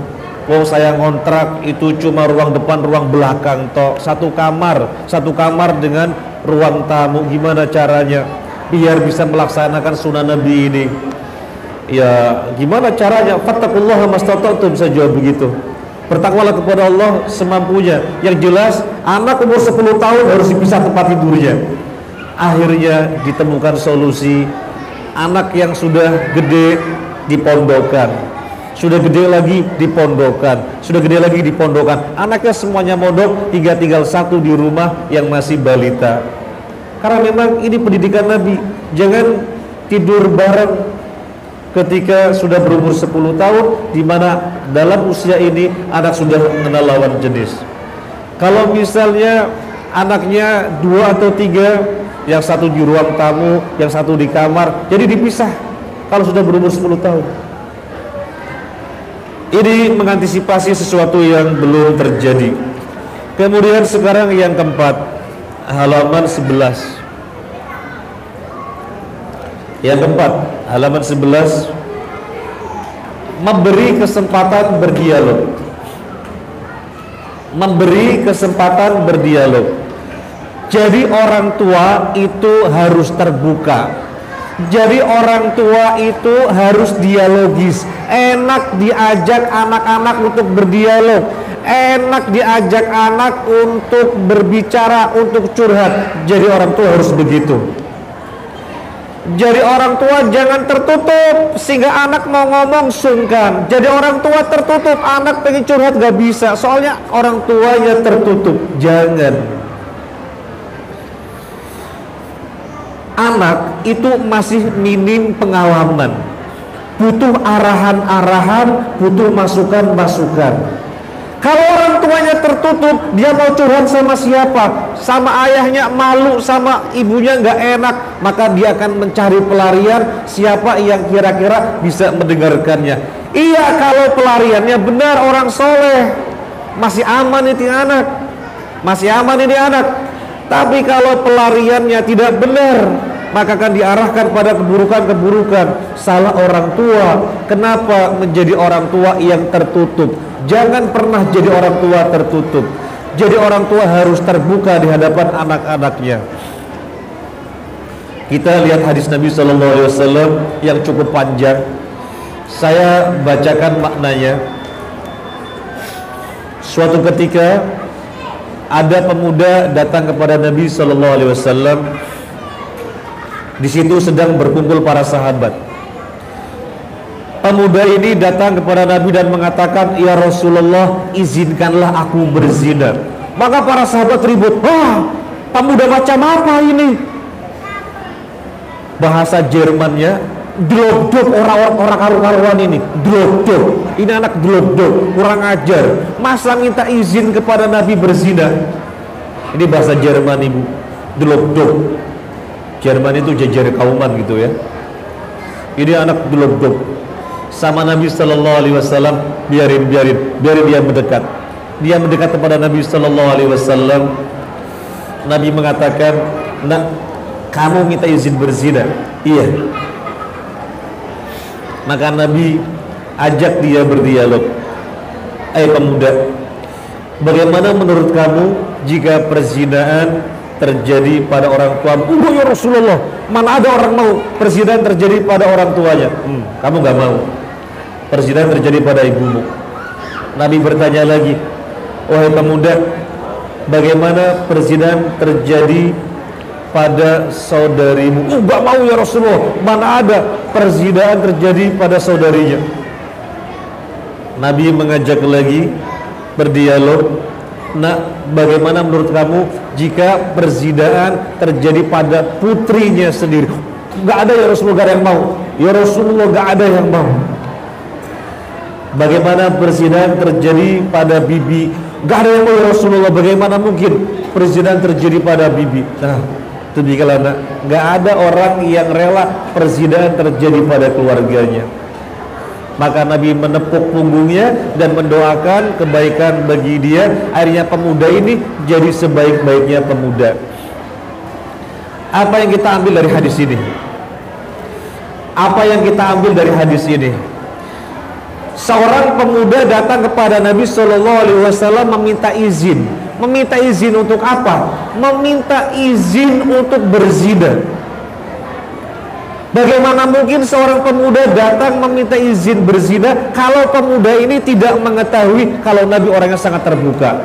Oh, saya ngontrak itu cuma ruang depan, ruang belakang toh. Satu kamar dengan ruang tamu. Gimana caranya biar bisa melaksanakan sunnah Nabi ini? Ya, gimana caranya? Fattaqullaha mastata'tum, saya jawab begitu. Bertakwalah kepada Allah semampunya. Yang jelas anak umur 10 tahun harus dipisah tempat tidurnya. Akhirnya ditemukan solusi. Anak yang sudah gede dipondokkan, sudah gede lagi dipondokkan, sudah gede lagi dipondokkan. Anaknya semuanya mondok, tinggal satu di rumah yang masih balita. Karena memang ini pendidikan Nabi. Jangan tidur bareng ketika sudah berumur 10 tahun, di mana dalam usia ini anak sudah mengenal lawan jenis. Kalau misalnya anaknya 2 atau 3, yang satu di ruang tamu, yang satu di kamar, jadi dipisah kalau sudah berumur 10 tahun. Ini mengantisipasi sesuatu yang belum terjadi. Kemudian sekarang yang keempat, halaman 11. Yang keempat, halaman 11, memberi kesempatan berdialog. Memberi kesempatan berdialog. Jadi orang tua itu harus terbuka. Jadi orang tua itu harus dialogis. Enak diajak anak-anak untuk berdialog, enak diajak anak untuk berbicara, untuk curhat. Jadi orang tua harus begitu. Jadi orang tua jangan tertutup sehingga anak mau ngomong sungkan. Jadi orang tua tertutup, anak pengen curhat gak bisa, soalnya orang tuanya tertutup. Jangan. Anak itu masih minim pengalaman, butuh arahan-arahan, butuh masukan-masukan. Kalau orang tuanya tertutup, dia mau curhat sama siapa? Sama ayahnya malu, sama ibunya nggak enak, maka dia akan mencari pelarian siapa yang kira-kira bisa mendengarkannya. Iya, kalau pelariannya benar orang soleh, masih aman ini anak, masih aman ini anak. Tapi kalau pelariannya tidak benar, maka akan diarahkan pada keburukan-keburukan. Salah orang tua. Kenapa menjadi orang tua yang tertutup? Jangan pernah jadi orang tua tertutup. Jadi orang tua harus terbuka di hadapan anak-anaknya. Kita lihat hadis Nabi SAW yang cukup panjang. Saya bacakan maknanya. Suatu ketika ada pemuda datang kepada Nabi SAW. Di situ sedang berkumpul para sahabat. Pemuda ini datang kepada Nabi dan mengatakan, "Ya Rasulullah, izinkanlah aku berzina." Maka para sahabat ribut, "Wah, pemuda macam apa ini?" Bahasa Jermannya, "Dlogdog, orang karu-karuan ini, dlogdog. Ini anak dlogdog, kurang ajar. Masa minta izin kepada Nabi berzina?" Ini bahasa Jerman, Ibu. Dlogdog. Jerman itu jajar kauman gitu ya. Ini anak dlogdog. Sama Nabi SAW, biarin dia mendekat. Dia mendekat kepada Nabi SAW. Nabi mengatakan, "Nak, kamu minta izin berzina?" "Iya." Maka Nabi ajak dia berdialog. Pemuda, bagaimana menurut kamu jika perzinaan terjadi pada orang tua? "Oh ya Rasulullah, mana ada orang mau perzinaan terjadi pada orang tuanya." Kamu gak mau perzinaan terjadi pada ibumu. Nabi bertanya lagi, "Wahai pemuda, bagaimana perzinaan terjadi pada saudarimu?" "Oh gak mau ya Rasulullah, mana ada perzinaan terjadi pada saudarinya." Nabi mengajak lagi berdialog. "Nah, bagaimana menurut kamu jika perzinaan terjadi pada putrinya sendiri?" "Gak ada ya Rasulullah, gak ada yang mau." "Ya Rasulullah, gak ada yang mau." "Bagaimana perzinaan terjadi pada bibi?" "Gak ada yang mau ya Rasulullah, bagaimana mungkin perzinaan terjadi pada bibi?" Nah, demikianlah nak, gak ada orang yang rela perzinaan terjadi pada keluarganya. Maka Nabi menepuk punggungnya dan mendoakan kebaikan bagi dia. Akhirnya pemuda ini jadi sebaik-baiknya pemuda. Apa yang kita ambil dari hadis ini? Apa yang kita ambil dari hadis ini? Seorang pemuda datang kepada Nabi SAW meminta izin. Meminta izin untuk apa? Meminta izin untuk berzina. Bagaimana mungkin seorang pemuda datang meminta izin berzina kalau pemuda ini tidak mengetahui kalau Nabi orangnya sangat terbuka.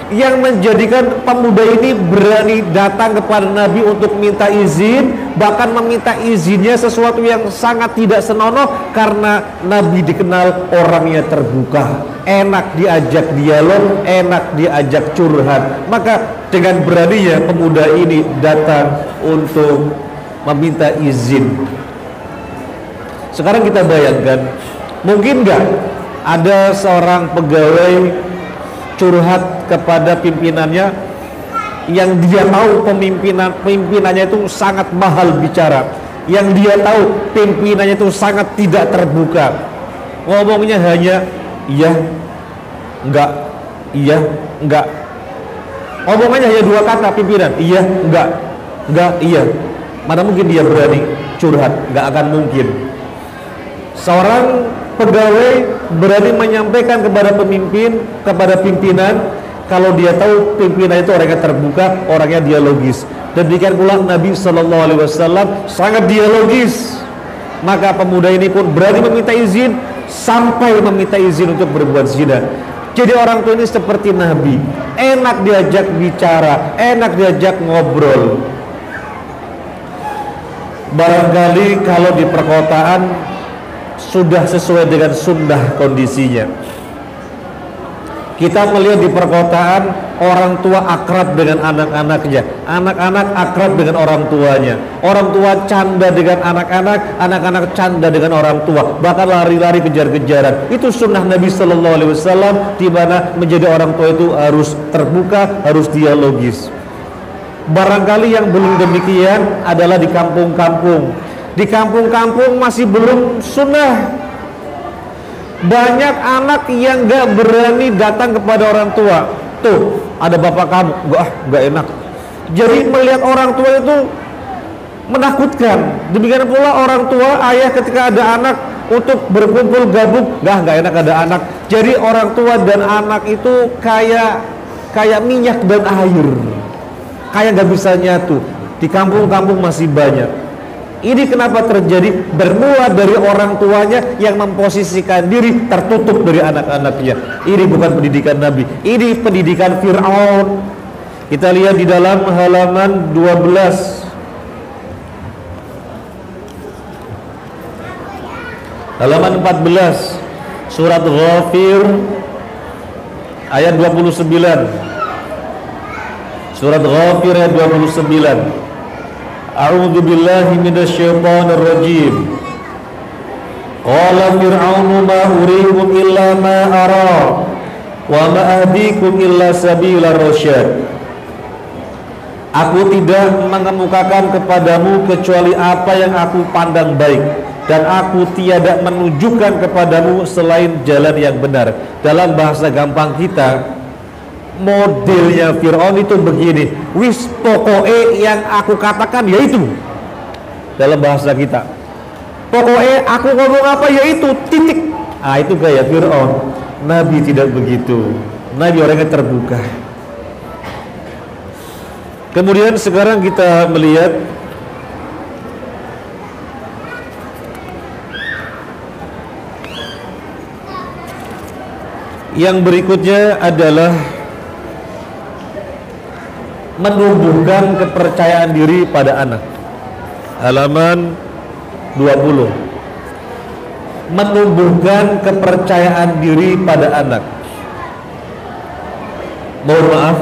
Yang menjadikan pemuda ini berani datang kepada Nabi untuk minta izin, bahkan meminta izinnya sesuatu yang sangat tidak senonoh, karena Nabi dikenal orangnya terbuka, enak diajak dialog, enak diajak curhat. Maka dengan beraninya pemuda ini datang untuk meminta izin. Sekarang kita bayangkan, mungkin nggak ada seorang pegawai curhat kepada pimpinannya yang dia tahu pimpinannya itu sangat mahal bicara, yang dia tahu pimpinannya itu sangat tidak terbuka, ngomongnya hanya iya, enggak, iya, enggak. Omongannya hanya dua kata pimpinan, iya, enggak, iya. Mana mungkin dia berani curhat? Enggak akan mungkin. Seorang pegawai berani menyampaikan kepada pemimpin, kepada pimpinan, kalau dia tahu pimpinan itu orangnya terbuka, orangnya dialogis. Demikian pula Nabi Shallallahu Alaihi Wasallam sangat dialogis. Maka pemuda ini pun berani meminta izin, sampai meminta izin untuk berbuat zina. Jadi orang tua ini seperti Nabi, enak diajak bicara, enak diajak ngobrol. Barangkali kalau di perkotaan sudah sesuai dengan sunnah kondisinya. Kita melihat di perkotaan orang tua akrab dengan anak-anaknya, anak-anak akrab dengan orang tuanya, orang tua canda dengan anak-anak, anak-anak canda dengan orang tua, bahkan lari-lari kejar-kejaran. Itu sunnah Nabi Shallallahu Alaihi Wasallam, di mana menjadi orang tua itu harus terbuka, harus dialogis. Barangkali yang belum demikian adalah di kampung-kampung. Di kampung-kampung masih belum sunnah. Banyak anak yang gak berani datang kepada orang tua. Tuh, ada bapak kamu, gak enak. Jadi melihat orang tua itu menakutkan. Demikian pula orang tua, ayah ketika ada anak untuk berkumpul gabung, gak enak ada anak. Jadi orang tua dan anak itu kayak minyak dan air, kayak gak bisa nyatu. Di kampung-kampung masih banyak. Ini kenapa terjadi? Bermula dari orang tuanya yang memposisikan diri tertutup dari anak-anaknya. Ini bukan pendidikan Nabi, ini pendidikan Fir'aun. Kita lihat di dalam halaman 12, halaman 14, surat Ghafir ayat 29. Surat Ghafir ayat 29. A'udzu billahi minasyaitonir rajim. Qala fir'aunu ma uriikum illa ma ara wa ma ahdikum illa sabila rasyad. Aku tidak mengemukakan kepadamu kecuali apa yang aku pandang baik, dan aku tiada menunjukkan kepadamu selain jalan yang benar. Dalam bahasa gampang kita, modelnya Fir'aun itu begini, wis pokoknya yang aku katakan yaitu. Dalam bahasa kita, pokoknya aku ngomong apa yaitu, titik. Itu gaya Fir'aun. Nabi tidak begitu. Nabi orangnya terbuka. Kemudian sekarang kita melihat yang berikutnya adalah menumbuhkan kepercayaan diri pada anak. Halaman 20. Menumbuhkan kepercayaan diri pada anak. Mohon maaf,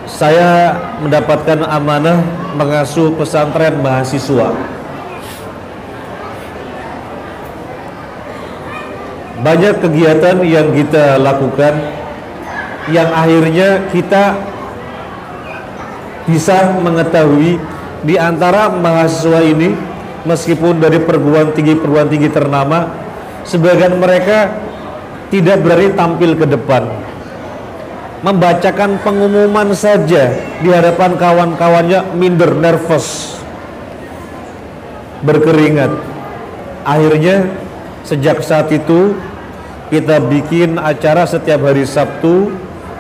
saya mendapatkan amanah mengasuh pesantren mahasiswa. Banyak kegiatan yang kita lakukan yang akhirnya kita bisa mengetahui di antara mahasiswa ini, meskipun dari perguruan tinggi ternama, sebagian mereka tidak berani tampil ke depan, membacakan pengumuman saja di hadapan kawan-kawannya minder, nervous, berkeringat. Akhirnya sejak saat itu kita bikin acara setiap hari Sabtu,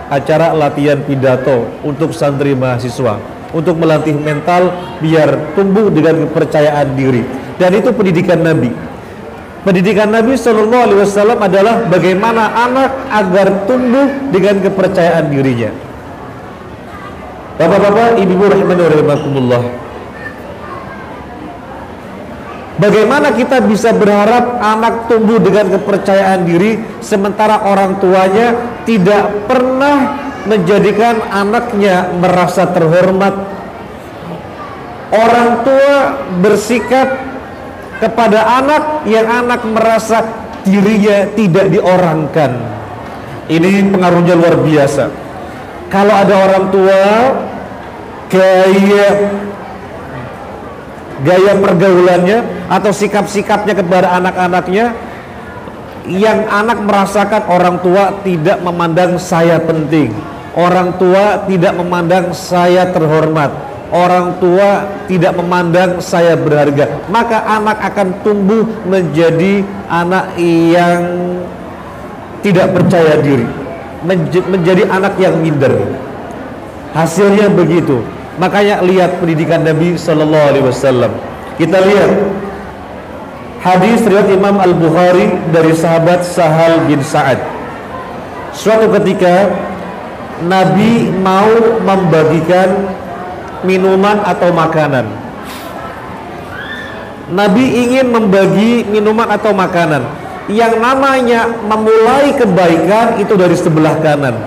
acara latihan pidato untuk santri mahasiswa. untuk melatih mental biar tumbuh dengan kepercayaan diri. Dan itu pendidikan Nabi. Pendidikan Nabi Shallallahu Alaihi Wasallam adalah bagaimana anak agar tumbuh dengan kepercayaan dirinya. Bapak-bapak, ibu-ibu rahimani wa rahimakumullah. Bagaimana kita bisa berharap anak tumbuh dengan kepercayaan diri sementara orang tuanya tidak pernah menjadikan anaknya merasa terhormat? Orang tua bersikap kepada anak yang anak merasa dirinya tidak diorangkan. Ini pengaruhnya luar biasa. Kalau ada orang tua gaya pergaulannya atau sikap-sikapnya kepada anak-anaknya yang anak merasakan orang tua tidak memandang saya penting, orang tua tidak memandang saya terhormat, orang tua tidak memandang saya berharga, maka anak akan tumbuh menjadi anak yang tidak percaya diri, menjadi anak yang minder. Hasilnya begitu. Makanya lihat pendidikan Nabi Sallallahu Alaihi Wasallam. Kita lihat hadis riwayat Imam Al-Bukhari dari sahabat Sahal bin Sa'ad. Suatu ketika Nabi mau membagikan minuman atau makanan. Nabi ingin membagi minuman atau makanan. Yang namanya memulai kebaikan itu dari sebelah kanan.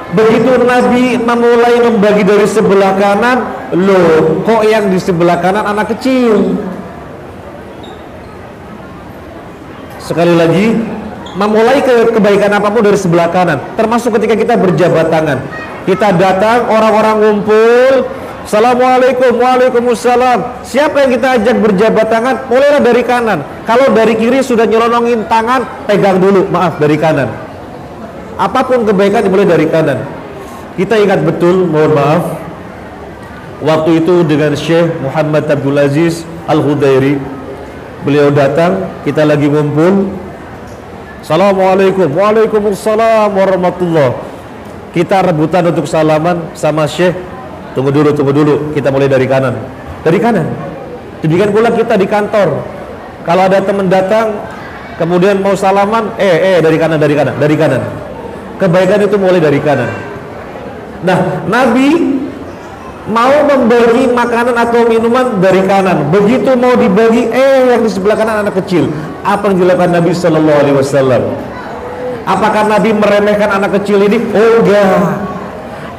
Begitu Nabi memulai membagi dari sebelah kanan, loh, kok yang di sebelah kanan anak kecil? Sekali lagi, memulai kebaikan apapun dari sebelah kanan, termasuk ketika kita berjabat tangan. Kita datang, orang-orang ngumpul, Assalamualaikum, waalaikumsalam. Siapa yang kita ajak berjabat tangan, mulailah dari kanan. Kalau dari kiri sudah nyelonongin tangan, pegang dulu, maaf, dari kanan. Apapun kebaikan dimulai dari kanan. Kita ingat betul, mohon maaf, waktu itu dengan Syekh Muhammad Abdul Aziz Al-Hudairi. Beliau datang, kita lagi ngumpul. Assalamualaikum, waalaikumsalam warahmatullah. Kita rebutan untuk salaman sama Syekh. Tunggu dulu, kita mulai dari kanan. Dari kanan. Demikian pula kita di kantor. Kalau ada teman datang, kemudian mau salaman, dari kanan. Kebaikan itu mulai dari kanan. Nah, Nabi mau membagi makanan atau minuman dari kanan. Begitu mau dibagi, yang di sebelah kanan anak kecil. Apa yang dilakukan Nabi Sallallahu Alaihi Wasallam? Apakah Nabi meremehkan anak kecil ini? Oh enggak.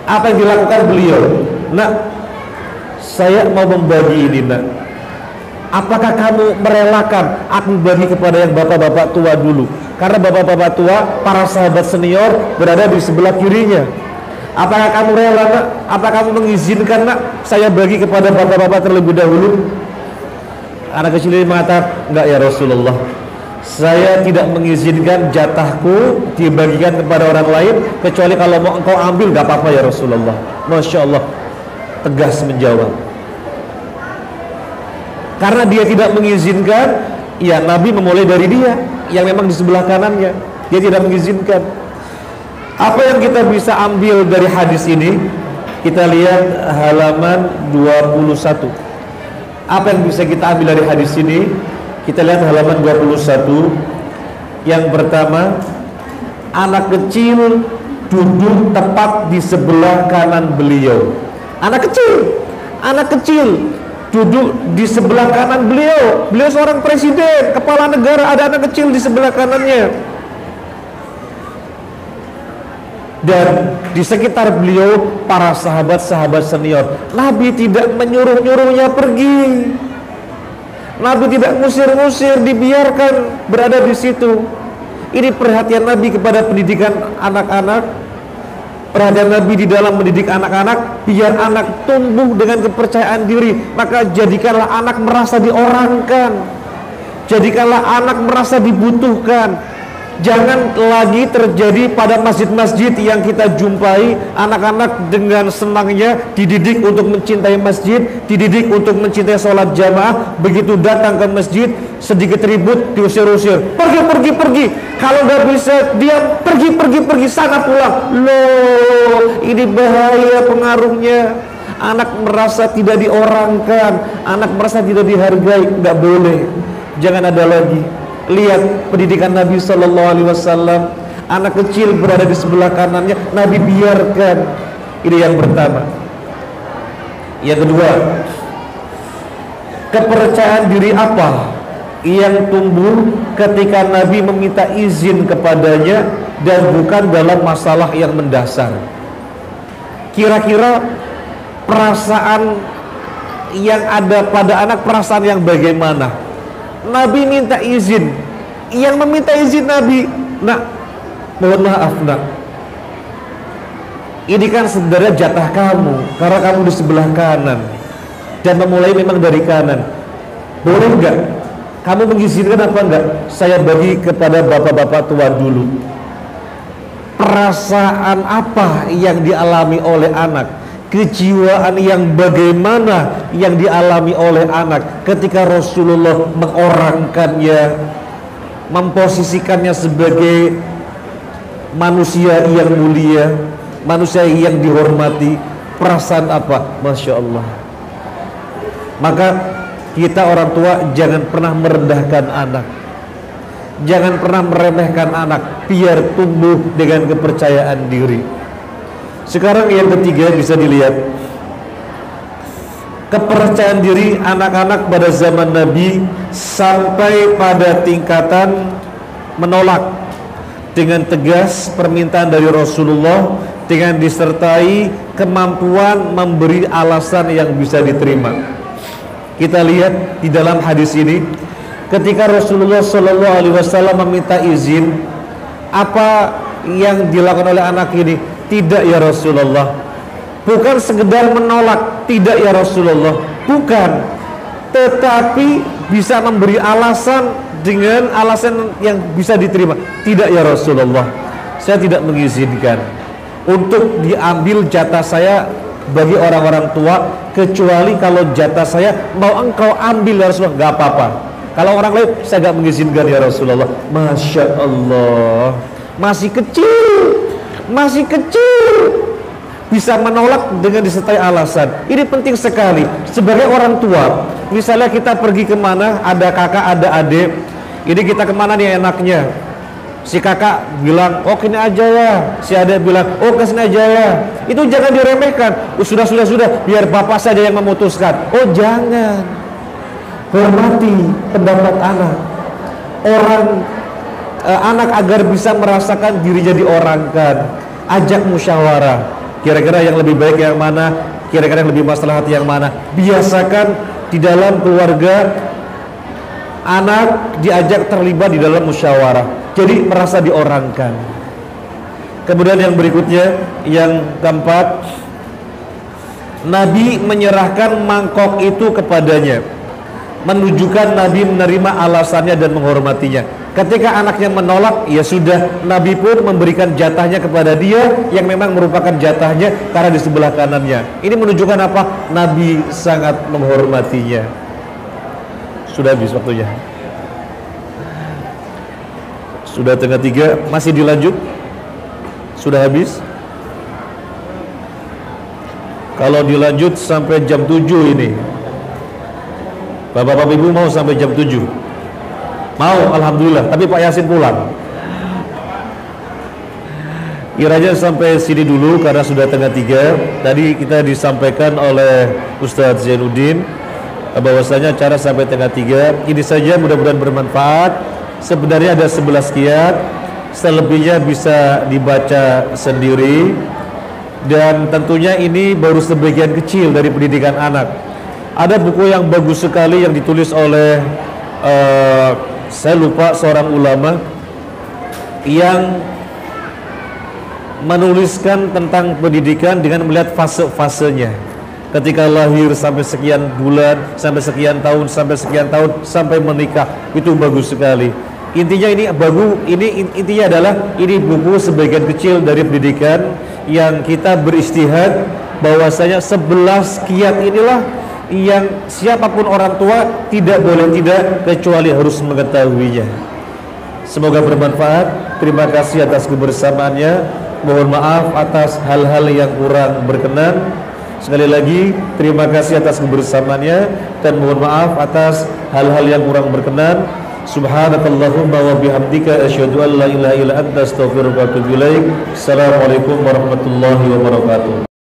Apa yang dilakukan beliau? Nak, saya mau membagi ini, nak. Apakah kamu merelakan aku bagi kepada yang bapak-bapak tua dulu? Karena bapak-bapak tua, para sahabat senior berada di sebelah kirinya. Apakah kamu rela, nak? Apakah kamu mengizinkan, nak, saya bagi kepada bapak-bapak terlebih dahulu? Anak kecil ini mengatakan, enggak ya Rasulullah, saya tidak mengizinkan jatahku dibagikan kepada orang lain, kecuali kalau mau engkau ambil, enggak apa-apa ya Rasulullah. Masya Allah, tegas menjawab. Karena dia tidak mengizinkan, ya Nabi memulai dari dia yang memang di sebelah kanannya. Dia tidak mengizinkan. Apa yang kita bisa ambil dari hadis ini? Kita lihat halaman 21. Apa yang bisa kita ambil dari hadis ini? Kita lihat halaman 21. Yang pertama, anak kecil duduk tepat di sebelah kanan beliau. Anak kecil duduk di sebelah kanan beliau. Beliau seorang presiden, kepala negara, ada anak kecil di sebelah kanannya. Dan di sekitar beliau para sahabat-sahabat senior. Nabi tidak menyuruh-nyuruhnya pergi. Nabi tidak ngusir-ngusir, dibiarkan berada di situ. Ini perhatian Nabi kepada pendidikan anak-anak. Perhatian Nabi di dalam mendidik anak-anak, biar anak tumbuh dengan kepercayaan diri. Maka jadikanlah anak merasa diorangkan, jadikanlah anak merasa dibutuhkan. Jangan lagi terjadi pada masjid-masjid yang kita jumpai, anak-anak dengan senangnya dididik untuk mencintai masjid, dididik untuk mencintai sholat jamaah. Begitu datang ke masjid, sedikit ribut diusir-usir, pergi. Kalau nggak bisa diam, pergi sana pulang. Loh, ini bahaya pengaruhnya. anak merasa tidak diorangkan, anak merasa tidak dihargai. Nggak boleh, jangan ada lagi. Lihat pendidikan Nabi Shallallahu Alaihi Wasallam, anak kecil berada di sebelah kanannya, Nabi biarkan. Ini yang pertama. Yang kedua, kepercayaan diri apa yang tumbuh ketika Nabi meminta izin kepadanya dan bukan dalam masalah yang mendasar. Kira-kira perasaan yang ada pada anak, perasaan yang bagaimana? Nabi minta izin, yang meminta izin Nabi, nak, mohon maaf nak, ini kan sebenarnya jatah kamu karena kamu di sebelah kanan dan memulai memang dari kanan. Boleh enggak? Kamu mengizinkan apa enggak? Saya bagi kepada bapak-bapak tua dulu. Perasaan apa yang dialami oleh anak? Kejiwaan yang bagaimana yang dialami oleh anak ketika Rasulullah mengorangkannya, memposisikannya sebagai manusia yang mulia, manusia yang dihormati. Perasaan apa? Masya Allah. Maka kita orang tua jangan pernah merendahkan anak, jangan pernah meremehkan anak, biar tumbuh dengan kepercayaan diri. Sekarang yang ketiga bisa dilihat, kepercayaan diri anak-anak pada zaman Nabi sampai pada tingkatan menolak dengan tegas permintaan dari Rasulullah, dengan disertai kemampuan memberi alasan yang bisa diterima. Kita lihat di dalam hadis ini, ketika Rasulullah Shallallahu Alaihi Wasallam meminta izin, apa yang dilakukan oleh anak ini? Tidak ya Rasulullah. Bukan sekedar menolak, tidak ya Rasulullah, bukan, tetapi bisa memberi alasan dengan alasan yang bisa diterima. Tidak ya Rasulullah, saya tidak mengizinkan untuk diambil jatah saya bagi orang-orang tua, kecuali kalau jatah saya mau engkau ambil ya Rasulullah, nggak apa-apa. Kalau orang lain saya nggak mengizinkan ya Rasulullah. Masya Allah, masih kecil bisa menolak dengan disertai alasan. Ini penting sekali sebagai orang tua. Misalnya kita pergi kemana, ada kakak, ada adik, ini kita kemana nih enaknya? Si kakak bilang, oh kini aja ya. Si adik bilang, oh kesini aja ya. Itu jangan diremehkan. Sudah, biar bapak saja yang memutuskan. Oh jangan. Hormati pendapat anak. Anak agar bisa merasakan dirinya diorangkan. Ajak musyawarah. Kira-kira yang lebih baik yang mana? Kira-kira yang lebih maslahat yang mana? Biasakan di dalam keluarga, anak diajak terlibat di dalam musyawarah, jadi merasa diorangkan. Kemudian yang berikutnya, yang keempat, Nabi menyerahkan mangkok itu kepadanya, menunjukkan Nabi menerima alasannya dan menghormatinya. Ketika anaknya menolak, ya sudah, Nabi pun memberikan jatahnya kepada dia yang memang merupakan jatahnya karena di sebelah kanannya. Ini menunjukkan apa? Nabi sangat menghormatinya. Sudah habis waktunya. Sudah tengah 3, masih dilanjut? Sudah habis? Kalau dilanjut sampai jam 7 ini, Bapak-bapak Ibu mau sampai jam 7? Mau, alhamdulillah. Tapi Pak Yasin pulang. Kiranya sampai sini dulu karena sudah tengah 3. Tadi kita disampaikan oleh Ustadz Zainuddin bahwasanya cara sampai tengah 3. Ini saja, mudah-mudahan bermanfaat. Sebenarnya ada 11 qiyat, selebihnya bisa dibaca sendiri. Dan tentunya ini baru sebagian kecil dari pendidikan anak. Ada buku yang bagus sekali yang ditulis oleh saya lupa, seorang ulama yang menuliskan tentang pendidikan dengan melihat fase-fasenya. Ketika lahir sampai sekian bulan, sampai sekian tahun, sampai menikah, itu bagus sekali. Intinya intinya adalah ini buku sebagian kecil dari pendidikan yang kita beristihad bahwasanya 11 qiyat inilah yang siapapun orang tua tidak boleh tidak kecuali harus mengetahuinya. Semoga bermanfaat. Terima kasih atas kebersamaannya. Mohon maaf atas hal-hal yang kurang berkenan. Sekali lagi terima kasih atas kebersamaannya dan mohon maaf atas hal-hal yang kurang berkenan. Subhanakallahumma wa bihamdika asyhadu an la ilaha illa anta astaghfiruka wa atubu ilaik. Assalamualaikum warahmatullahi wabarakatuh.